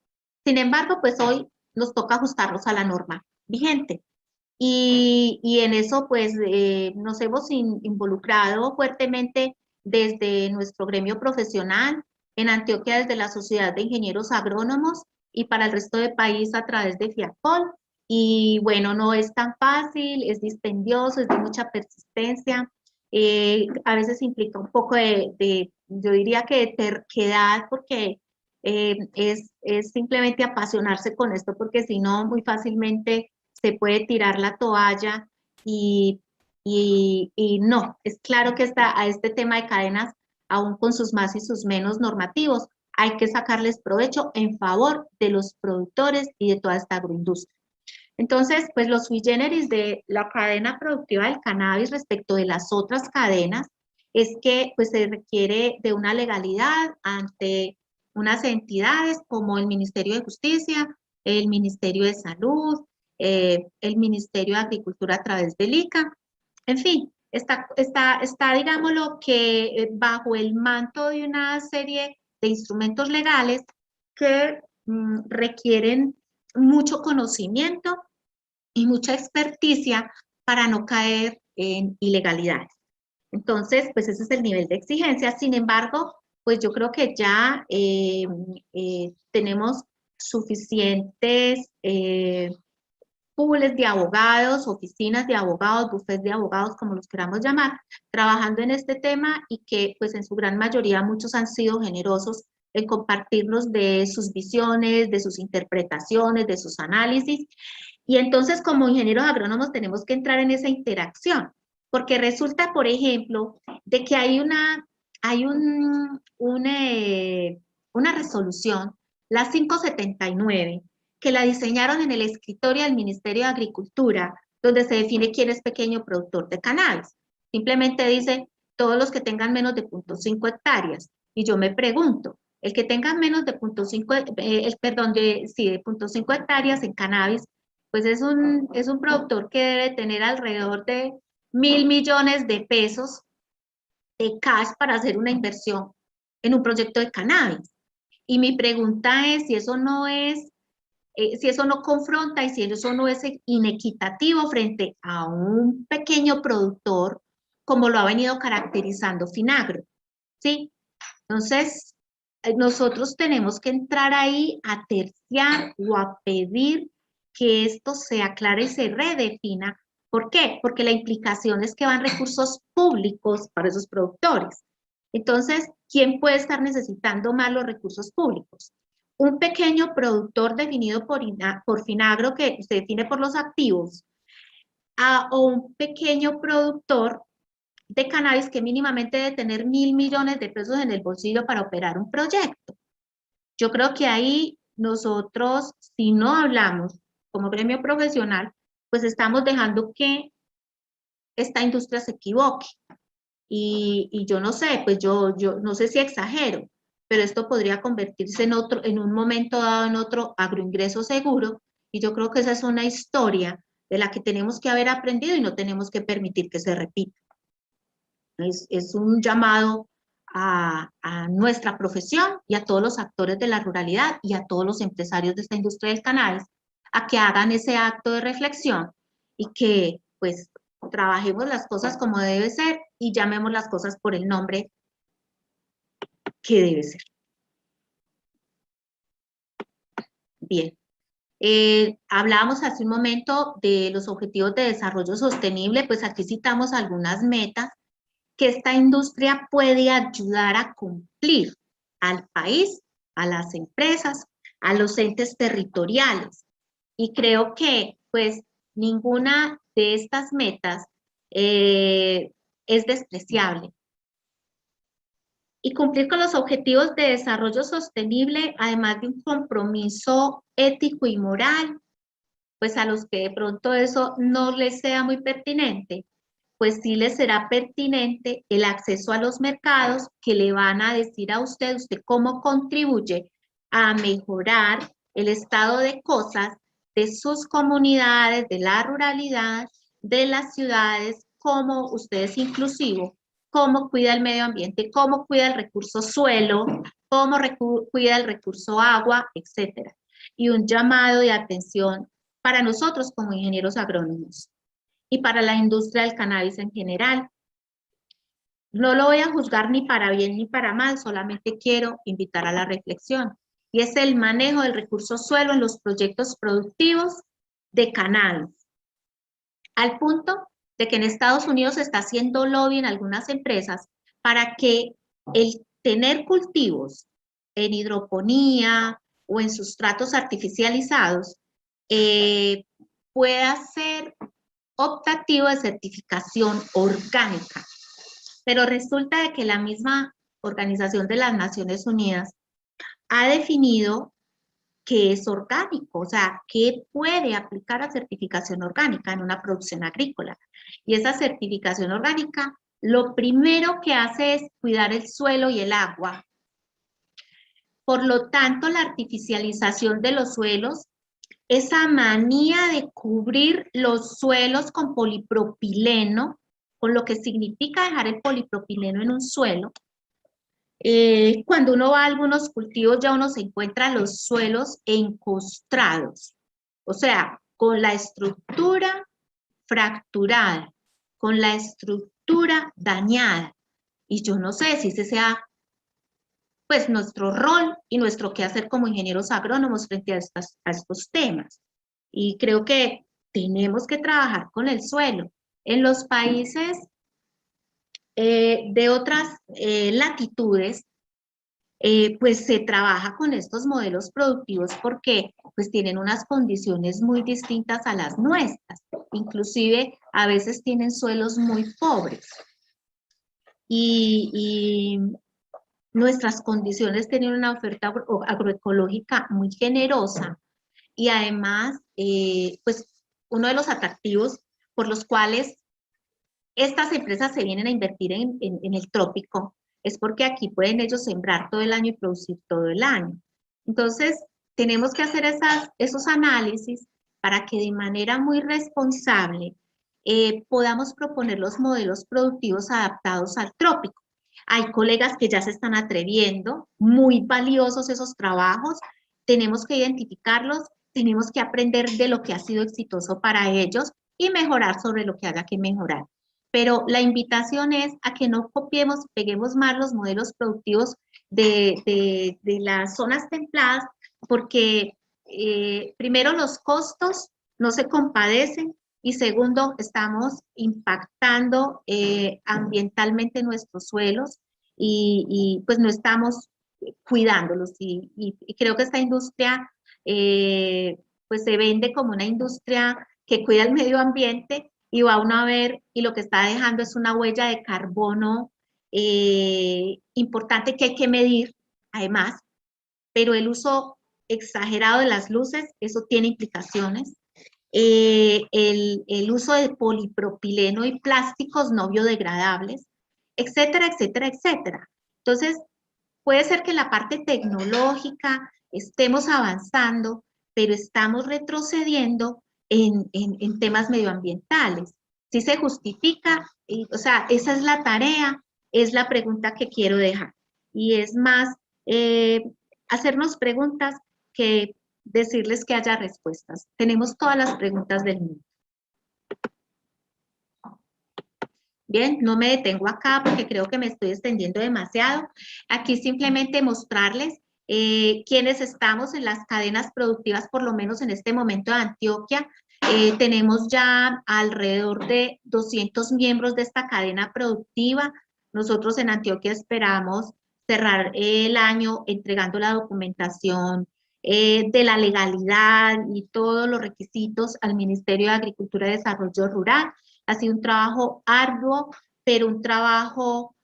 Sin embargo, pues hoy nos toca ajustarnos a la norma vigente. Y en eso, pues, nos hemos involucrado fuertemente desde nuestro gremio profesional, en Antioquia desde la Sociedad de Ingenieros Agrónomos y para el resto del país a través de FIACOL. Y bueno, no es tan fácil, es dispendioso, es de mucha persistencia, a veces implica un poco yo diría que de terquedad, porque es simplemente apasionarse con esto, porque si no, muy fácilmente se puede tirar la toalla y no, es claro que a este tema de cadenas, aún con sus más y sus menos normativos, hay que sacarles provecho en favor de los productores y de toda esta agroindustria. Entonces, pues los sui generis de la cadena productiva del cannabis respecto de las otras cadenas es que pues se requiere de una legalidad ante unas entidades como el Ministerio de Justicia, el Ministerio de Salud, el Ministerio de Agricultura a través del ICA. En fin, está digámoslo, que bajo el manto de una serie de instrumentos legales que requieren mucho conocimiento y mucha experticia para no caer en ilegalidades. Entonces, pues ese es el nivel de exigencia. Sin embargo, pues yo creo que ya tenemos suficientes pools de abogados, oficinas de abogados, bufetes de abogados, como los queramos llamar, trabajando en este tema y que pues en su gran mayoría muchos han sido generosos en compartirnos de sus visiones, de sus interpretaciones, de sus análisis. Y entonces como ingenieros agrónomos tenemos que entrar en esa interacción, porque resulta, por ejemplo, de que hay una resolución, la 579, que la diseñaron en el escritorio del Ministerio de Agricultura, donde se define quién es pequeño productor de cannabis. Simplemente dice todos los que tengan menos de 0.5 hectáreas. Y yo me pregunto, el que tenga menos de 0.5, de 0.5 hectáreas en cannabis, pues es un productor que debe tener alrededor de 1.000 millones de pesos de cash para hacer una inversión en un proyecto de cannabis. Y mi pregunta es si eso no confronta y si eso no es inequitativo frente a un pequeño productor, como lo ha venido caracterizando Finagro, ¿sí? Entonces, nosotros tenemos que entrar ahí a terciar o a pedir que esto se aclare y se redefina. ¿Por qué? Porque la implicación es que van recursos públicos para esos productores. Entonces, ¿quién puede estar necesitando más los recursos públicos? Un pequeño productor definido por Finagro, que se define por los activos, o un pequeño productor de cannabis que mínimamente debe tener 1.000 millones de pesos en el bolsillo para operar un proyecto. Yo creo que ahí nosotros, si no hablamos como gremio profesional, pues estamos dejando que esta industria se equivoque. Y yo no sé, pues yo no sé si exagero, pero esto podría convertirse en un momento dado en otro agroingreso seguro, y yo creo que esa es una historia de la que tenemos que haber aprendido y no tenemos que permitir que se repita. Es un llamado a nuestra profesión y a todos los actores de la ruralidad y a todos los empresarios de esta industria del cannabis a que hagan ese acto de reflexión y que pues trabajemos las cosas como debe ser y llamemos las cosas por el nombre que debe ser. Bien. Hablábamos hace un momento de los objetivos de desarrollo sostenible, pues aquí citamos algunas metas que esta industria puede ayudar a cumplir al país, a las empresas, a los entes territoriales. Y creo que pues ninguna de estas metas es despreciable. Y cumplir con los objetivos de desarrollo sostenible, además de un compromiso ético y moral, pues a los que de pronto eso no les sea muy pertinente, pues sí les será pertinente el acceso a los mercados que le van a decir a usted cómo contribuye a mejorar el estado de cosas de sus comunidades, de la ruralidad, de las ciudades, cómo usted es inclusivo, cómo cuida el medio ambiente, cómo cuida el recurso suelo, cómo cuida el recurso agua, etcétera. Y un llamado de atención para nosotros como ingenieros agrónomos y para la industria del cannabis en general. No lo voy a juzgar ni para bien ni para mal, solamente quiero invitar a la reflexión. Y es el manejo del recurso suelo en los proyectos productivos de cannabis. Al punto de que en Estados Unidos se está haciendo lobby en algunas empresas para que el tener cultivos en hidroponía o en sustratos artificializados pueda ser optativo de certificación orgánica. Pero resulta de que la misma Organización de las Naciones Unidas ha definido que es orgánico, o sea, que puede aplicar a certificación orgánica en una producción agrícola. Y esa certificación orgánica, lo primero que hace es cuidar el suelo y el agua. Por lo tanto, la artificialización de los suelos, esa manía de cubrir los suelos con polipropileno, con lo que significa dejar el polipropileno en un suelo. Cuando uno va a algunos cultivos ya uno se encuentra los suelos encostrados, o sea, con la estructura fracturada, con la estructura dañada. Y yo no sé si ese sea pues nuestro rol y nuestro quehacer como ingenieros agrónomos frente a estos temas. Y creo que tenemos que trabajar con el suelo. En los países de otras latitudes, pues se trabaja con estos modelos productivos porque pues tienen unas condiciones muy distintas a las nuestras. Inclusive a veces tienen suelos muy pobres. Y nuestras condiciones tienen una oferta agroecológica muy generosa y además, pues uno de los atractivos por los cuales estas empresas se vienen a invertir en el trópico es porque aquí pueden ellos sembrar todo el año y producir todo el año. Entonces, tenemos que hacer esos análisis para que de manera muy responsable podamos proponer los modelos productivos adaptados al trópico. Hay colegas que ya se están atreviendo, muy valiosos esos trabajos, tenemos que identificarlos, tenemos que aprender de lo que ha sido exitoso para ellos y mejorar sobre lo que haya que mejorar. Pero la invitación es a que no copiemos, peguemos más los modelos productivos de las zonas templadas, porque primero los costos no se compadecen y segundo, estamos impactando ambientalmente nuestros suelos y pues no estamos cuidándolos. Y creo que esta industria pues se vende como una industria que cuida el medio ambiente y va uno a ver y lo que está dejando es una huella de carbono importante que hay que medir, además, pero el uso exagerado de las luces, eso tiene implicaciones. El uso de polipropileno y plásticos no biodegradables, etcétera, etcétera, etcétera. Entonces, puede ser que en la parte tecnológica estemos avanzando, pero estamos retrocediendo en temas medioambientales. Si se justifica, o sea, esa es la tarea, es la pregunta que quiero dejar. Y es más, hacernos preguntas que decirles que haya respuestas. Tenemos todas las preguntas del mundo. Bien, no me detengo acá porque creo que me estoy extendiendo demasiado. Aquí simplemente mostrarles quiénes estamos en las cadenas productivas, por lo menos en este momento de Antioquia. Tenemos ya alrededor de 200 miembros de esta cadena productiva. Nosotros en Antioquia esperamos cerrar el año entregando la documentación de la legalidad y todos los requisitos al Ministerio de Agricultura y Desarrollo Rural. Ha sido un trabajo arduo, pero un trabajo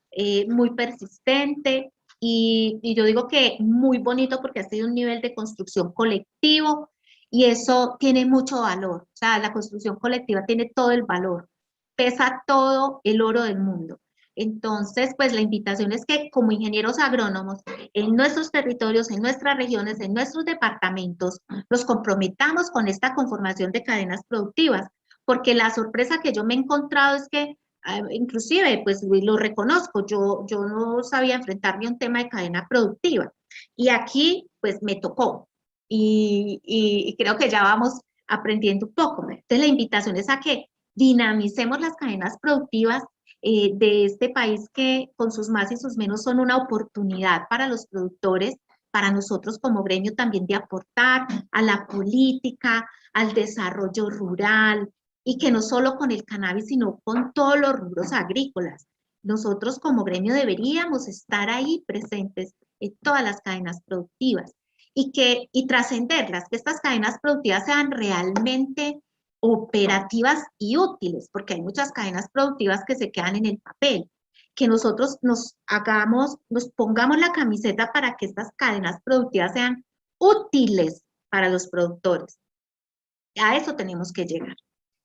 muy persistente y yo digo que muy bonito porque ha sido un nivel de construcción colectivo y eso tiene mucho valor. O sea, la construcción colectiva tiene todo el valor, pesa todo el oro del mundo. Entonces, pues la invitación es que como ingenieros agrónomos en nuestros territorios, en nuestras regiones, en nuestros departamentos, nos comprometamos con esta conformación de cadenas productivas, porque la sorpresa que yo me he encontrado es que, inclusive, pues lo reconozco, yo no sabía enfrentarme a un tema de cadena productiva, y aquí, pues me tocó, y creo que ya vamos aprendiendo un poco. Entonces, la invitación es a que dinamicemos las cadenas productivas de este país que con sus más y sus menos son una oportunidad para los productores, para nosotros como gremio también de aportar a la política, al desarrollo rural, y que no solo con el cannabis, sino con todos los rubros agrícolas. Nosotros como gremio deberíamos estar ahí presentes en todas las cadenas productivas y trascenderlas, que estas cadenas productivas sean realmente operativas y útiles, porque hay muchas cadenas productivas que se quedan en el papel, que nosotros nos pongamos la camiseta para que estas cadenas productivas sean útiles para los productores. A eso tenemos que llegar.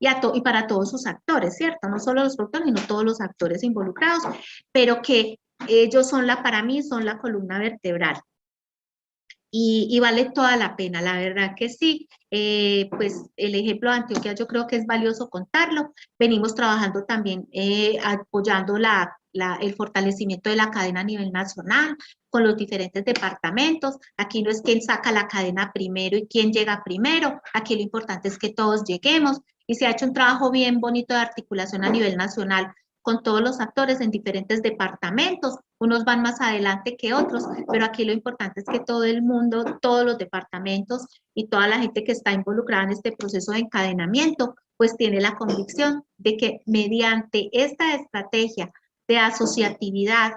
Y para todos sus actores, ¿cierto? No solo los productores, sino todos los actores involucrados, pero que ellos para mí, son la columna vertebral. Y vale toda la pena, la verdad que sí. Pues el ejemplo de Antioquia yo creo que es valioso contarlo. Venimos trabajando también apoyando el fortalecimiento de la cadena a nivel nacional con los diferentes departamentos. Aquí no es quién saca la cadena primero y quién llega primero, aquí lo importante es que todos lleguemos y se ha hecho un trabajo bien bonito de articulación a nivel nacional con todos los actores en diferentes departamentos unos van más adelante que otros, pero aquí lo importante es que todo el mundo, todos los departamentos y toda la gente que está involucrada en este proceso de encadenamiento, pues tiene la convicción de que mediante esta estrategia de asociatividad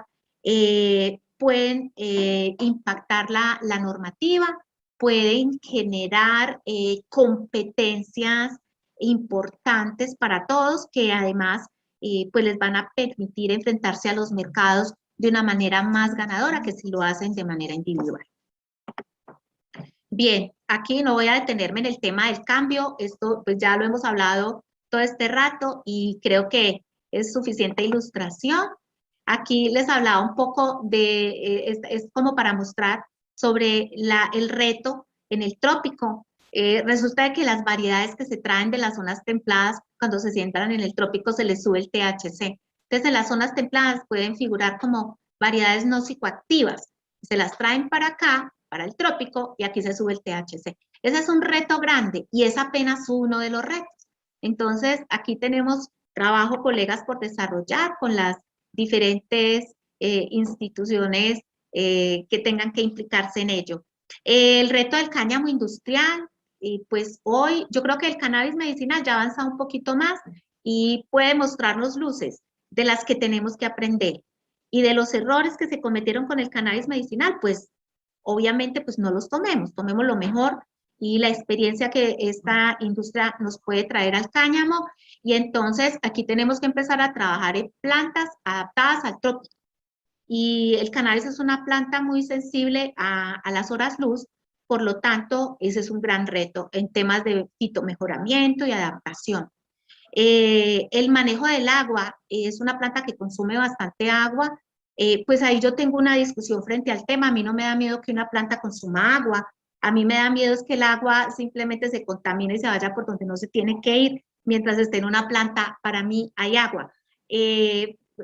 pueden impactar la normativa, pueden generar competencias importantes para todos que además pues les van a permitir enfrentarse a los mercados de una manera más ganadora que si lo hacen de manera individual. Bien, aquí no voy a detenerme en el tema del cambio, esto pues ya lo hemos hablado todo este rato y creo que es suficiente ilustración. Aquí les hablaba un poco de, es como para mostrar sobre el reto en el trópico. Resulta que las variedades que se traen de las zonas templadas, cuando se siembran en el trópico se les sube el THC. Entonces en las zonas templadas pueden figurar como variedades no psicoactivas. Se las traen para acá, para el trópico, y aquí se sube el THC. Ese es un reto grande y es apenas uno de los retos. Entonces aquí tenemos trabajo, colegas, por desarrollar con las diferentes instituciones que tengan que implicarse en ello. El reto del cáñamo industrial, pues hoy yo creo que el cannabis medicinal ya avanza un poquito más y puede mostrarnos luces de las que tenemos que aprender. Y de los errores que se cometieron con el cannabis medicinal, pues obviamente pues no los tomemos, tomemos lo mejor y la experiencia que esta industria nos puede traer al cáñamo. Y entonces aquí tenemos que empezar a trabajar en plantas adaptadas al trópico. Y el cannabis es una planta muy sensible a las horas luz, por lo tanto, ese es un gran reto en temas de fitomejoramiento y adaptación. El manejo del agua es una planta que consume bastante agua, pues ahí yo tengo una discusión frente al tema. A mí no me da miedo que una planta consuma agua, a mí me da miedo es que el agua simplemente se contamine y se vaya por donde no se tiene que ir. Mientras esté en una planta, para mí hay agua.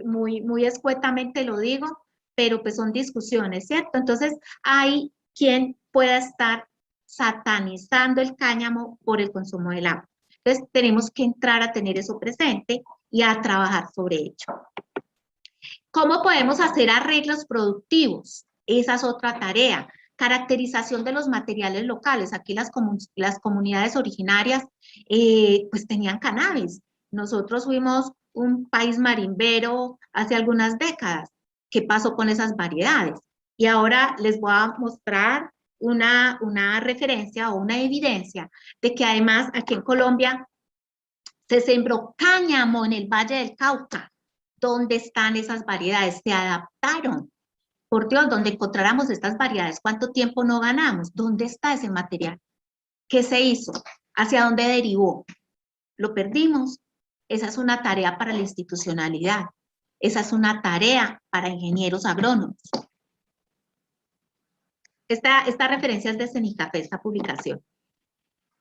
Muy escuetamente lo digo, pero pues son discusiones, ¿cierto? Entonces hay quien pueda estar satanizando el cáñamo por el consumo del agua. Entonces tenemos que entrar a tener eso presente y a trabajar sobre ello. ¿Cómo podemos hacer arreglos productivos? Esa es otra tarea. Caracterización de los materiales locales. Aquí las comunidades originarias pues tenían cannabis. Nosotros fuimos un país marimbero hace algunas décadas. ¿Qué pasó con esas variedades? Y ahora les voy a mostrar una referencia o una evidencia de que además aquí en Colombia se sembró cáñamo en el Valle del Cauca. ¿Dónde están esas variedades? Se adaptaron. Por Dios, donde encontráramos estas variedades, ¿cuánto tiempo no ganamos? ¿Dónde está ese material? ¿Qué se hizo? ¿Hacia dónde derivó? ¿Lo perdimos? Esa es una tarea para la institucionalidad. Esa es una tarea para ingenieros agrónomos. Esta referencia es de Cenicafé, esta publicación.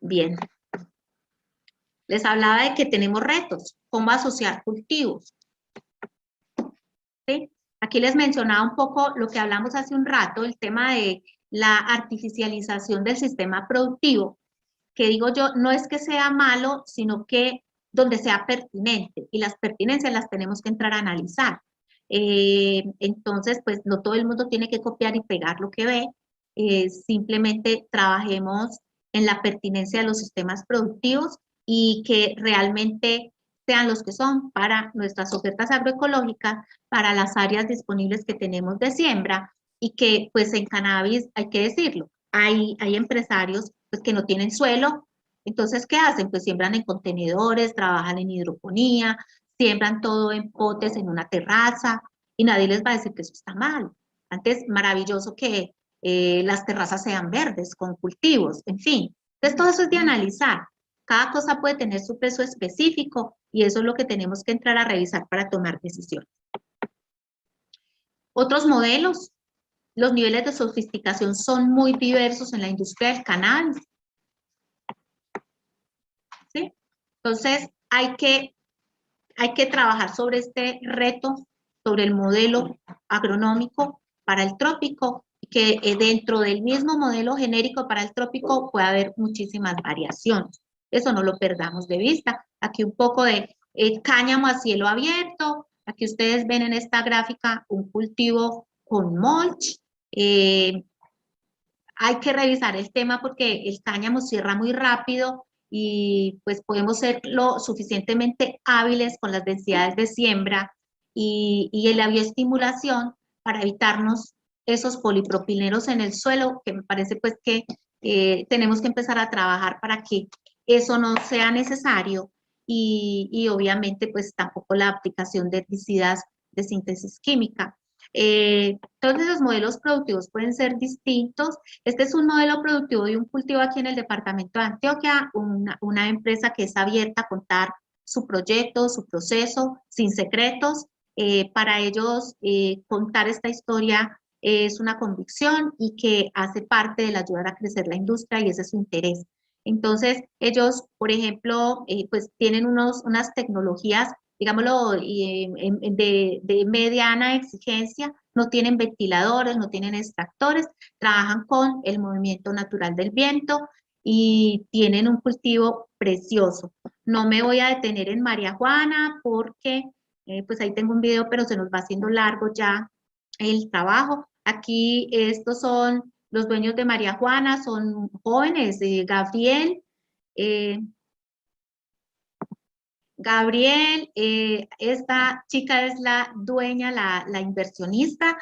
Bien. Les hablaba de que tenemos retos. ¿Cómo asociar cultivos? ¿Sí? Aquí les mencionaba un poco lo que hablamos hace un rato, el tema de la artificialización del sistema productivo, que digo yo, no es que sea malo, sino que donde sea pertinente, y las pertinencias las tenemos que entrar a analizar. Entonces, pues no todo el mundo tiene que copiar y pegar lo que ve, simplemente trabajemos en la pertinencia de los sistemas productivos y que realmente sean los que son para nuestras ofertas agroecológicas, para las áreas disponibles que tenemos de siembra, y que pues en cannabis, hay que decirlo, hay empresarios pues, que no tienen suelo. Entonces, ¿qué hacen? Pues siembran en contenedores, trabajan en hidroponía, siembran todo en potes en una terraza, y nadie les va a decir que eso está mal. Antes, maravilloso que las terrazas sean verdes, con cultivos, en fin. Entonces, todo eso es de analizar. Cada cosa puede tener su peso específico y eso es lo que tenemos que entrar a revisar para tomar decisiones. Otros modelos, los niveles de sofisticación son muy diversos en la industria del cannabis. ¿Sí? Entonces, hay que trabajar sobre este reto, sobre el modelo agronómico para el trópico, que dentro del mismo modelo genérico para el trópico puede haber muchísimas variaciones. Eso no lo perdamos de vista. Aquí un poco de cáñamo a cielo abierto, Aquí ustedes ven en esta gráfica un cultivo con mulch. Hay que revisar el tema porque el cáñamo cierra muy rápido y pues podemos ser lo suficientemente hábiles con las densidades de siembra y en la bioestimulación para evitarnos esos polipropilenos en el suelo, que me parece pues que tenemos que empezar a trabajar para que eso no sea necesario y obviamente pues tampoco la aplicación de herbicidas de síntesis química. Entonces los modelos productivos pueden ser distintos. Este es un modelo productivo de un cultivo aquí en el departamento de Antioquia, una empresa que es abierta a contar su proyecto, su proceso, sin secretos. Para ellos contar esta historia es una convicción y que hace parte de ayudar a crecer la industria y ese es su interés. Entonces, ellos, por ejemplo, pues tienen unas tecnologías, digámoslo, de mediana exigencia, no tienen ventiladores, no tienen extractores, trabajan con el movimiento natural del viento y tienen un cultivo precioso. No me voy a detener en María Juana porque pues ahí tengo un video, pero se nos va haciendo largo ya el trabajo. Aquí estos son los dueños de María Juana, son jóvenes, Gabriel, eh, esta chica es la dueña, la inversionista,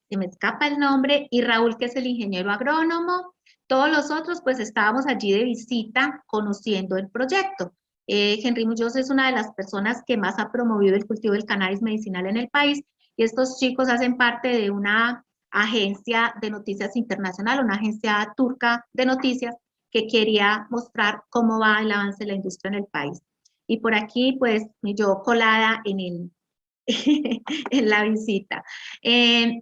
se me escapa el nombre, y Raúl, que es el ingeniero agrónomo. Todos los otros, pues estábamos allí de visita conociendo el proyecto. Henry Muñoz es una de las personas que más ha promovido el cultivo del cannabis medicinal en el país, y estos chicos hacen parte de una agencia de noticias internacional, una agencia turca de noticias, que quería mostrar cómo va el avance de la industria en el país. Y por aquí, pues, yo colada en en la visita.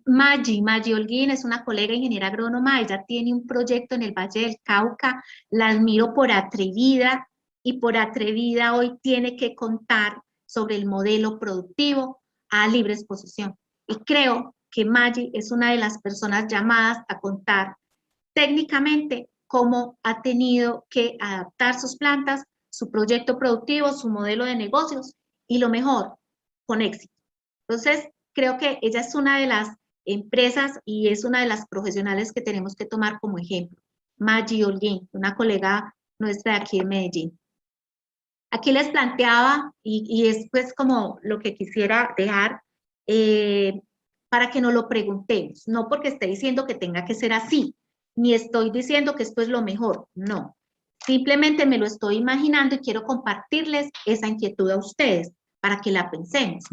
Maggie Holguín es una colega ingeniera agrónoma, ella tiene un proyecto en el Valle del Cauca, la admiro por atrevida, y por atrevida hoy tiene que contar sobre el modelo productivo a libre exposición. Y creo que Maggie es una de las personas llamadas a contar técnicamente cómo ha tenido que adaptar sus plantas, su proyecto productivo, su modelo de negocios y lo mejor, con éxito. Entonces, creo que ella es una de las empresas y es una de las profesionales que tenemos que tomar como ejemplo. Maggie Holguín, una colega nuestra de aquí de Medellín. Aquí les planteaba, y es pues como lo que quisiera dejar, para que nos lo preguntemos, no porque esté diciendo que tenga que ser así, ni estoy diciendo que esto es lo mejor, no. Simplemente me lo estoy imaginando y quiero compartirles esa inquietud a ustedes para que la pensemos.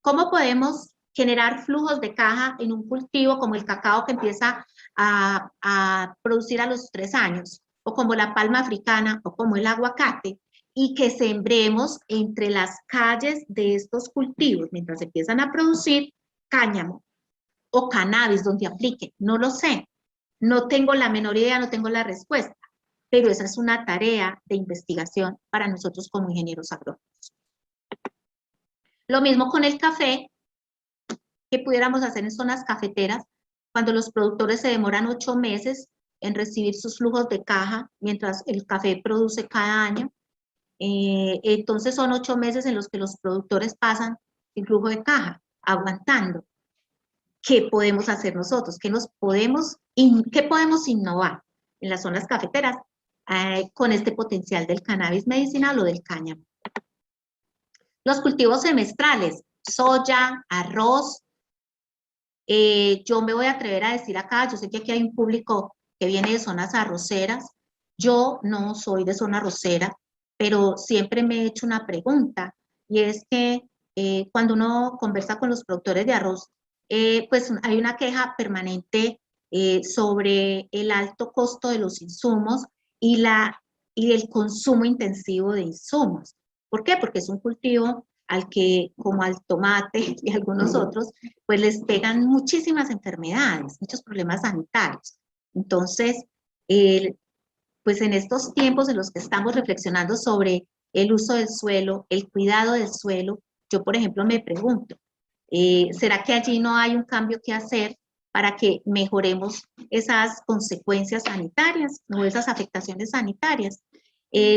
¿Cómo podemos generar flujos de caja en un cultivo como el cacao que empieza a producir a los 3 años, o como la palma africana, o como el aguacate, y que sembremos entre las calles de estos cultivos, mientras empiezan a producir cáñamo o cannabis donde apliquen? No lo sé, no tengo la menor idea, no tengo la respuesta, pero esa es una tarea de investigación para nosotros como ingenieros agrónomos. Lo mismo con el café, que pudiéramos hacer en zonas cafeteras, cuando los productores se demoran 8 meses en recibir sus flujos de caja, mientras el café produce cada año. Entonces son 8 meses en los que los productores pasan el flujo de caja, aguantando. ¿Qué podemos hacer nosotros? ¿Qué podemos innovar en las zonas cafeteras con este potencial del cannabis medicinal o del cáñamo? Los cultivos semestrales, soya, arroz. Yo me voy a atrever a decir acá, yo sé que aquí hay un público que viene de zonas arroceras. Yo no soy de zona arrocera, pero siempre me he hecho una pregunta, y es que cuando uno conversa con los productores de arroz, pues hay una queja permanente sobre el alto costo de los insumos y el consumo intensivo de insumos. ¿Por qué? Porque es un cultivo al que, como al tomate y algunos otros, pues les pegan muchísimas enfermedades, muchos problemas sanitarios. Entonces, pues en estos tiempos en los que estamos reflexionando sobre el uso del suelo, el cuidado del suelo, yo, por ejemplo, me pregunto, ¿será que allí no hay un cambio que hacer para que mejoremos esas consecuencias sanitarias o esas afectaciones sanitarias?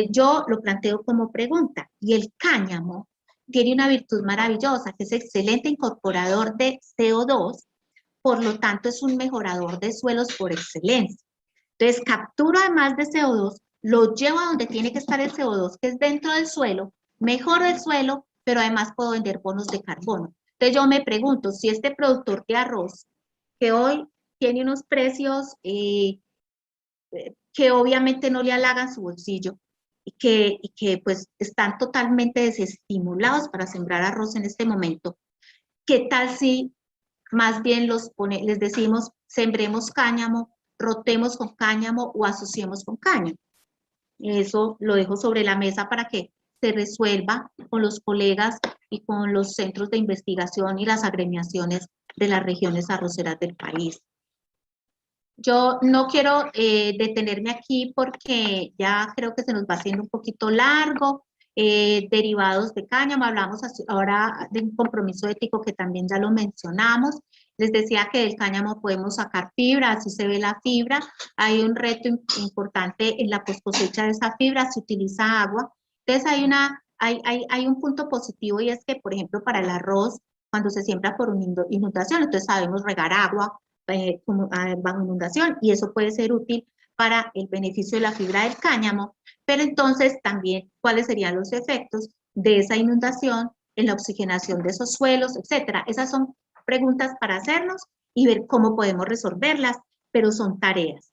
Yo lo planteo como pregunta. ¿Y el cáñamo tiene una virtud maravillosa, que es excelente incorporador de CO2, por lo tanto es un mejorador de suelos por excelencia. Entonces captura además de CO2, lo llevo a donde tiene que estar el CO2, que es dentro del suelo, mejora el suelo, pero además puedo vender bonos de carbono. Entonces yo me pregunto, si este productor de arroz, que hoy tiene unos precios que obviamente no le halagan su bolsillo, y que pues están totalmente desestimulados para sembrar arroz en este momento, ¿qué tal si más bien les decimos, sembremos cáñamo, rotemos con cáñamo o asociemos con cáñamo? Eso lo dejo sobre la mesa para que se resuelva con los colegas y con los centros de investigación y las agremiaciones de las regiones arroceras del país. Yo no quiero detenerme aquí porque ya creo que se nos va haciendo un poquito largo. Derivados de cáñamo, hablamos ahora de un compromiso ético que también ya lo mencionamos. Les decía que del cáñamo podemos sacar fibra, así se ve la fibra. Hay un reto importante en la cosecha de esa fibra, se utiliza agua. Entonces hay un punto positivo, y es que, por ejemplo, para el arroz, cuando se siembra por inundación, entonces sabemos regar agua bajo inundación, y eso puede ser útil para el beneficio de la fibra del cáñamo, pero entonces también cuáles serían los efectos de esa inundación en la oxigenación de esos suelos, etcétera. Esas son preguntas para hacernos y ver cómo podemos resolverlas, pero son tareas.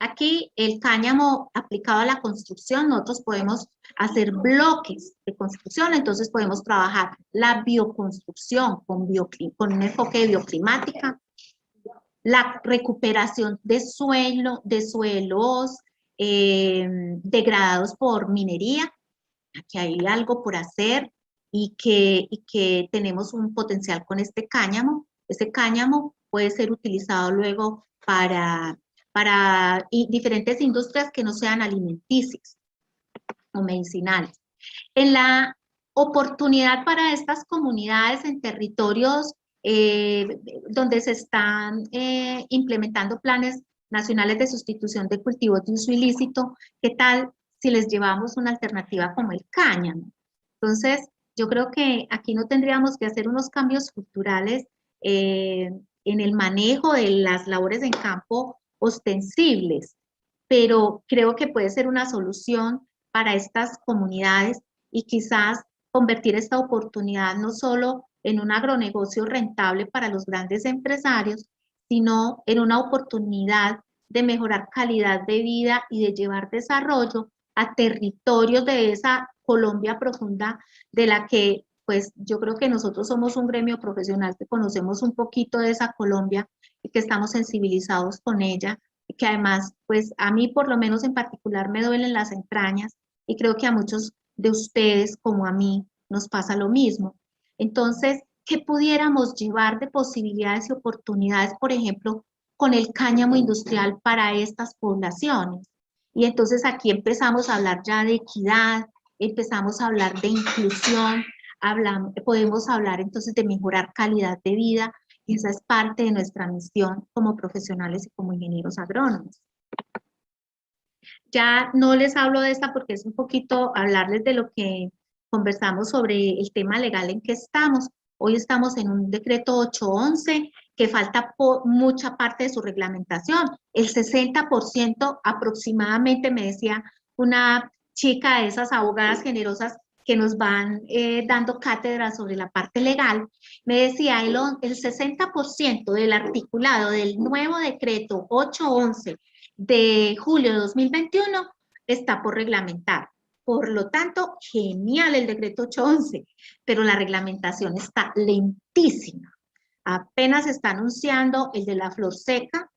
Aquí el cáñamo aplicado a la construcción, nosotros podemos hacer bloques de construcción, entonces podemos trabajar la bioconstrucción con un enfoque de bioclimática, la recuperación de suelos degradados por minería. Aquí hay algo por hacer y que tenemos un potencial con este cáñamo. Ese cáñamo puede ser utilizado luego para diferentes industrias que no sean alimenticias o medicinales. En la oportunidad para estas comunidades en territorios donde se están implementando planes nacionales de sustitución de cultivos de uso ilícito, ¿qué tal si les llevamos una alternativa como el cáñamo? Entonces, yo creo que aquí no tendríamos que hacer unos cambios culturales en el manejo de las labores en campo ostensibles, pero creo que puede ser una solución para estas comunidades y quizás convertir esta oportunidad no solo en un agronegocio rentable para los grandes empresarios, sino en una oportunidad de mejorar calidad de vida y de llevar desarrollo a territorios de esa Colombia profunda, de la que pues yo creo que nosotros somos un gremio profesional que conocemos un poquito de esa Colombia y que estamos sensibilizados con ella, y que además pues a mí por lo menos en particular me duelen las entrañas, y creo que a muchos de ustedes como a mí nos pasa lo mismo. Entonces, ¿qué pudiéramos llevar de posibilidades y oportunidades, por ejemplo, con el cáñamo industrial para estas poblaciones? Y entonces aquí empezamos a hablar ya de equidad, empezamos a hablar de inclusión, podemos hablar entonces de mejorar calidad de vida, y esa es parte de nuestra misión como profesionales y como ingenieros agrónomos. Ya no les hablo de esta porque es un poquito hablarles de lo que conversamos sobre el tema legal en que estamos. Hoy estamos en un decreto 811 que falta mucha parte de su reglamentación. El 60% aproximadamente, me decía una chica de esas abogadas generosas que nos van dando cátedra sobre la parte legal, me decía el 60% del articulado del nuevo decreto 811 de julio de 2021 está por reglamentar. Por lo tanto, genial el decreto 811, pero la reglamentación está lentísima. Apenas se está anunciando el de la flor seca,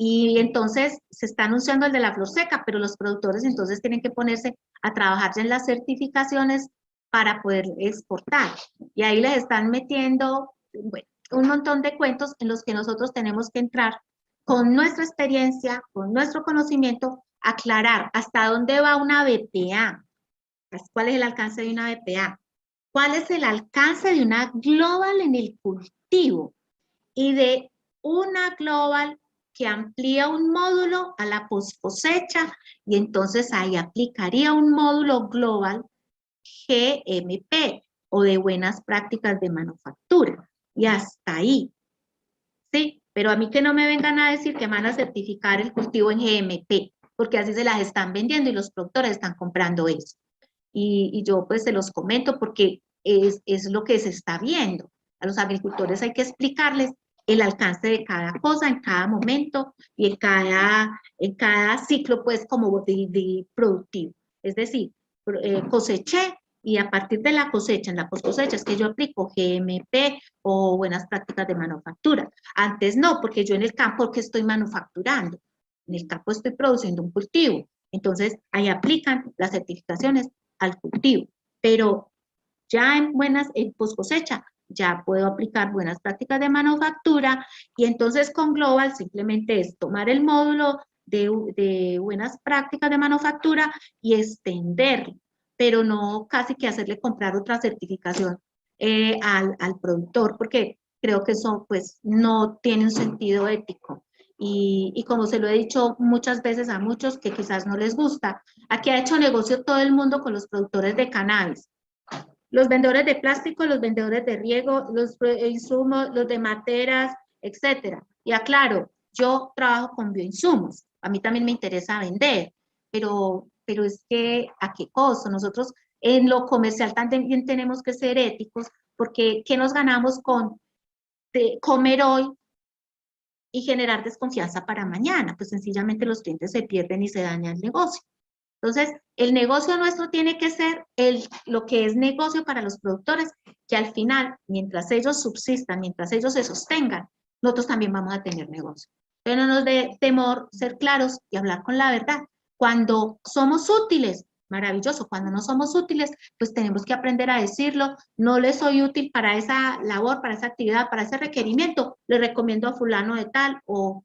y entonces se está anunciando el de la flor seca, pero los productores entonces tienen que ponerse a trabajar ya en las certificaciones para poder exportar. Y ahí les están metiendo, bueno, un montón de cuentos en los que nosotros tenemos que entrar con nuestra experiencia, con nuestro conocimiento, aclarar hasta dónde va una BPA, cuál es el alcance de una BPA, cuál es el alcance de una global en el cultivo, y de una global que amplía un módulo a la post cosecha, y entonces ahí aplicaría un módulo global GMP o de buenas prácticas de manufactura. Y hasta ahí, ¿sí? Pero a mí que no me vengan a decir que van a certificar el cultivo en GMP, porque así se las están vendiendo y los productores están comprando eso. Y yo pues se los comento porque es lo que se está viendo. A los agricultores hay que explicarles el alcance de cada cosa en cada momento y en cada ciclo pues como de productivo. Es decir, coseché y a partir de la cosecha, en la post cosecha es que yo aplico GMP o buenas prácticas de manufactura. Antes no, porque yo en el campo que estoy manufacturando, en el campo estoy produciendo un cultivo. Entonces ahí aplican las certificaciones al cultivo, pero ya en post cosecha ya puedo aplicar buenas prácticas de manufactura y entonces con Global simplemente es tomar el módulo de buenas prácticas de manufactura y extenderlo, pero no casi que hacerle comprar otra certificación al productor, porque creo que eso pues no tiene un sentido ético. Y como se lo he dicho muchas veces a muchos que quizás no les gusta, aquí ha hecho negocio todo el mundo con los productores de cannabis. Los vendedores de plástico, los vendedores de riego, los insumos, los de materas, etcétera. Y aclaro, yo trabajo con bioinsumos, a mí también me interesa vender, pero es que ¿a qué costo? Nosotros en lo comercial también tenemos que ser éticos, porque ¿qué nos ganamos con comer hoy y generar desconfianza para mañana? Pues sencillamente los clientes se pierden y se daña el negocio. Entonces, el negocio nuestro tiene que ser lo que es negocio para los productores, que al final, mientras ellos subsistan, mientras ellos se sostengan, nosotros también vamos a tener negocio. Pero no nos dé temor ser claros y hablar con la verdad. Cuando somos útiles, maravilloso. Cuando no somos útiles, pues tenemos que aprender a decirlo. No le soy útil para esa labor, para esa actividad, para ese requerimiento. Le recomiendo a fulano de tal o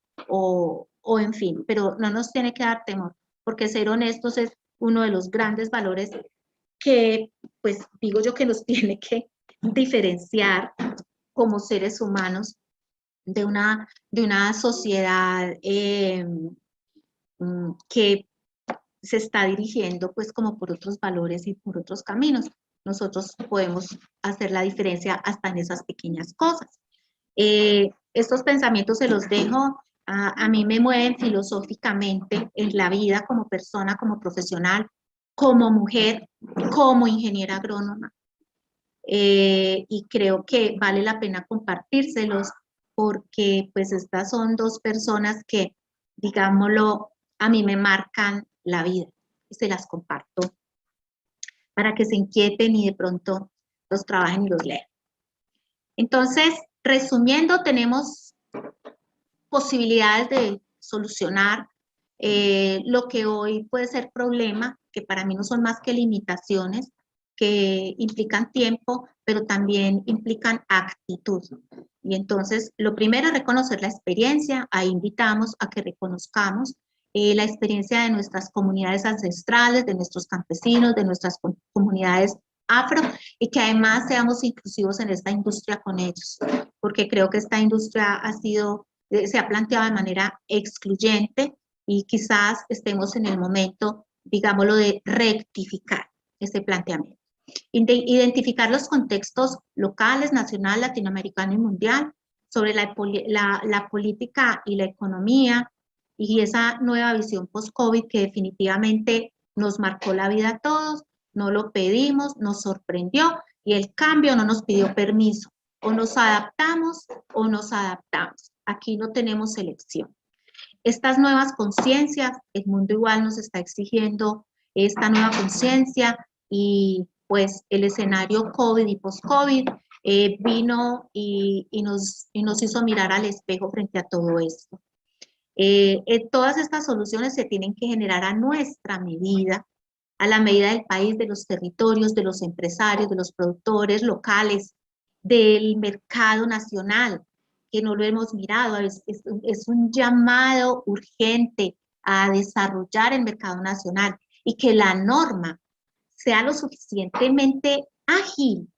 en fin, pero no nos tiene que dar temor, porque ser honestos es uno de los grandes valores que, pues digo yo, que nos tiene que diferenciar como seres humanos de una sociedad que se está dirigiendo pues como por otros valores y por otros caminos. Nosotros podemos hacer la diferencia hasta en esas pequeñas cosas. Estos pensamientos se los dejo, a mí me mueven filosóficamente en la vida como persona, como profesional, como mujer, como ingeniera agrónoma. Y creo que vale la pena compartírselos porque pues estas son dos personas que, digámoslo, a mí me marcan la vida y se las comparto para que se inquieten y de pronto los trabajen y los lean. Entonces, resumiendo, tenemos posibilidades de solucionar lo que hoy puede ser problema, que para mí no son más que limitaciones, que implican tiempo, pero también implican actitud. Y entonces, lo primero es reconocer la experiencia. Ahí invitamos a que reconozcamos la experiencia de nuestras comunidades ancestrales, de nuestros campesinos, de nuestras comunidades afro, y que además seamos inclusivos en esta industria con ellos, porque creo que esta industria se ha planteado de manera excluyente y quizás estemos en el momento, digámoslo, de rectificar ese planteamiento. Identificar los contextos locales, nacional, latinoamericano y mundial sobre la política y la economía y esa nueva visión post-COVID que definitivamente nos marcó la vida a todos, no lo pedimos, nos sorprendió y el cambio no nos pidió permiso. O nos adaptamos o nos adaptamos. Aquí no tenemos elección. Estas nuevas conciencias, el mundo igual nos está exigiendo esta nueva conciencia y pues el escenario COVID y post-COVID vino y nos hizo mirar al espejo frente a todo esto. Todas estas soluciones se tienen que generar a nuestra medida, a la medida del país, de los territorios, de los empresarios, de los productores locales, del mercado nacional, que no lo hemos mirado. Es un llamado urgente a desarrollar el mercado nacional y que la norma sea lo suficientemente ágil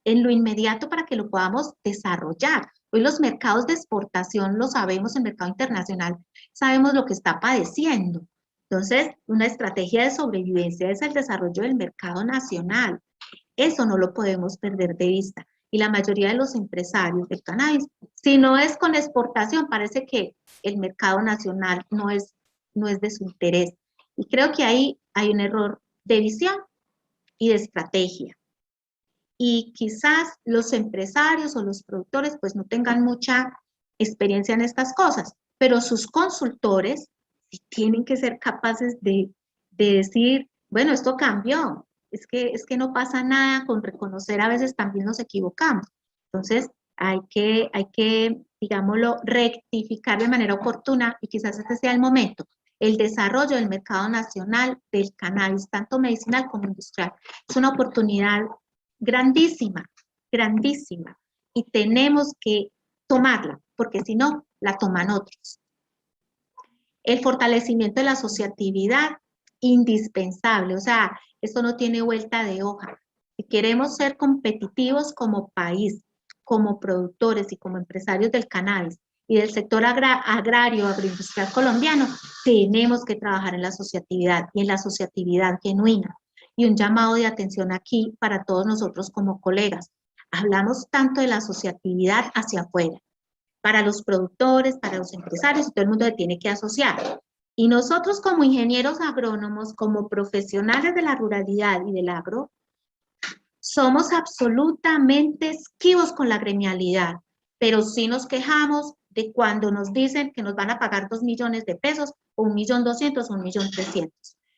en lo inmediato para que lo podamos desarrollar. Hoy los mercados de exportación lo sabemos, el mercado internacional sabemos lo que está padeciendo. Entonces, una estrategia de sobrevivencia es el desarrollo del mercado nacional. Eso no lo podemos perder de vista. Y la mayoría de los empresarios del cannabis, si no es con exportación, parece que el mercado nacional no es de su interés. Y creo que ahí hay un error de visión y de estrategia. Y quizás los empresarios o los productores pues no tengan mucha experiencia en estas cosas, pero sus consultores sí tienen que ser capaces de decir, bueno, esto cambió, es que no pasa nada con reconocer, a veces también nos equivocamos. Entonces, hay que, digámoslo, rectificar de manera oportuna y quizás este sea el momento. El desarrollo del mercado nacional del cannabis, tanto medicinal como industrial, es una oportunidad grandísima, grandísima, y tenemos que tomarla, porque si no, la toman otros. El fortalecimiento de la asociatividad, indispensable, o sea, esto no tiene vuelta de hoja. Si queremos ser competitivos como país, como productores y como empresarios del cannabis y del sector agrario, agroindustrial colombiano, tenemos que trabajar en la asociatividad y en la asociatividad genuina. Y un llamado de atención aquí para todos nosotros como colegas. Hablamos tanto de la asociatividad hacia afuera, para los productores, para los empresarios, y todo el mundo se tiene que asociar. Y nosotros como ingenieros agrónomos, como profesionales de la ruralidad y del agro, somos absolutamente esquivos con la gremialidad, pero sí nos quejamos de cuando nos dicen que nos van a pagar 2 millones de pesos, o 1.200.000 o 1.300.000.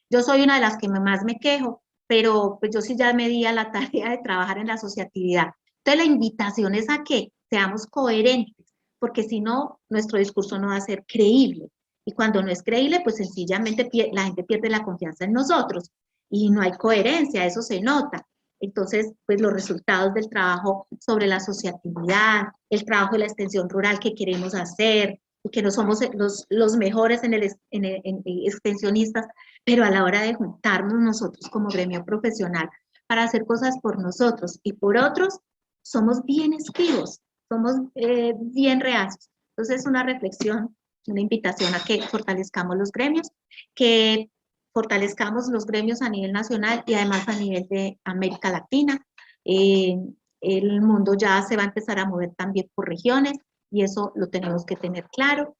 Yo soy una de las que más me quejo, pero pues yo sí ya me di a la tarea de trabajar en la asociatividad. Entonces la invitación es a que seamos coherentes, porque si no, nuestro discurso no va a ser creíble. Y cuando no es creíble, pues sencillamente la gente pierde la confianza en nosotros y no hay coherencia, eso se nota. Entonces, pues los resultados del trabajo sobre la asociatividad, el trabajo de la extensión rural que queremos hacer, y que no somos los mejores en extensionistas, pero a la hora de juntarnos nosotros como gremio profesional para hacer cosas por nosotros y por otros, somos bien esquivos, somos bien reacios. Entonces, una reflexión, una invitación a que fortalezcamos los gremios, que fortalezcamos los gremios a nivel nacional y además a nivel de América Latina. El mundo ya se va a empezar a mover también por regiones y eso lo tenemos que tener claro.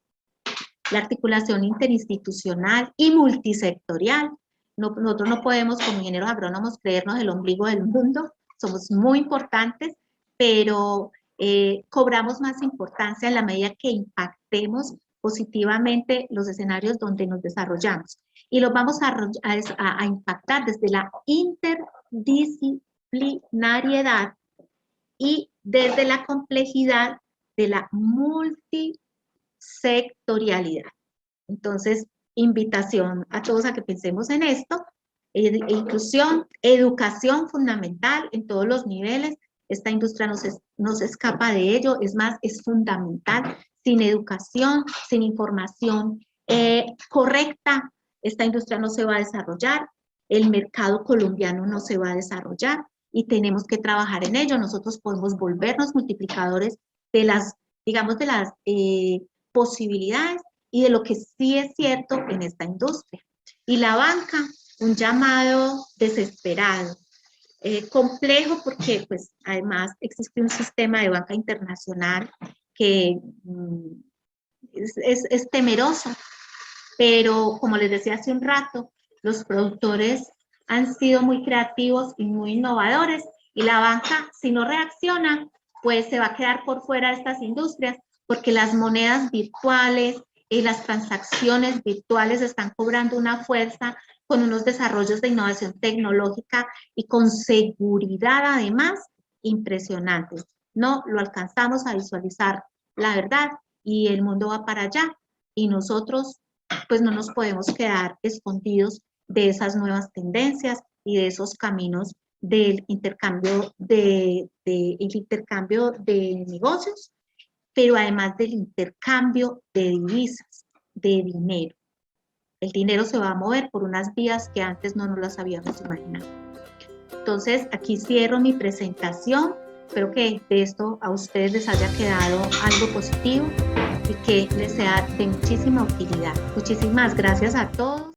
La articulación interinstitucional y multisectorial. Nosotros no podemos como ingenieros agrónomos creernos el ombligo del mundo, somos muy importantes, pero cobramos más importancia en la medida que impactemos positivamente los escenarios donde nos desarrollamos. Y los vamos a impactar desde la interdisciplinariedad y desde la complejidad de la multisectorialidad. Entonces, invitación a todos a que pensemos en esto. Inclusión, educación fundamental en todos los niveles. Esta industria no se escapa de ello, es más, es fundamental. Sin educación, sin información correcta, esta industria no se va a desarrollar, el mercado colombiano no se va a desarrollar y tenemos que trabajar en ello. Nosotros podemos volvernos multiplicadores de las, digamos, de las posibilidades y de lo que sí es cierto en esta industria. Y la banca, un llamado desesperado, complejo porque pues además existe un sistema de banca internacional que es temeroso, pero como les decía hace un rato, los productores han sido muy creativos y muy innovadores y la banca, si no reacciona, pues se va a quedar por fuera de estas industrias porque las monedas virtuales y las transacciones virtuales están cobrando una fuerza con unos desarrollos de innovación tecnológica y con seguridad además impresionantes. No lo alcanzamos a visualizar, la verdad, y el mundo va para allá y nosotros pues no nos podemos quedar escondidos de esas nuevas tendencias y de esos caminos del intercambio el intercambio de negocios, pero además del intercambio de divisas, de dinero. El dinero se va a mover por unas vías que antes no nos las habíamos imaginado. Entonces, aquí cierro mi presentación. Espero que de esto a ustedes les haya quedado algo positivo y que les sea de muchísima utilidad. Muchísimas gracias a todos.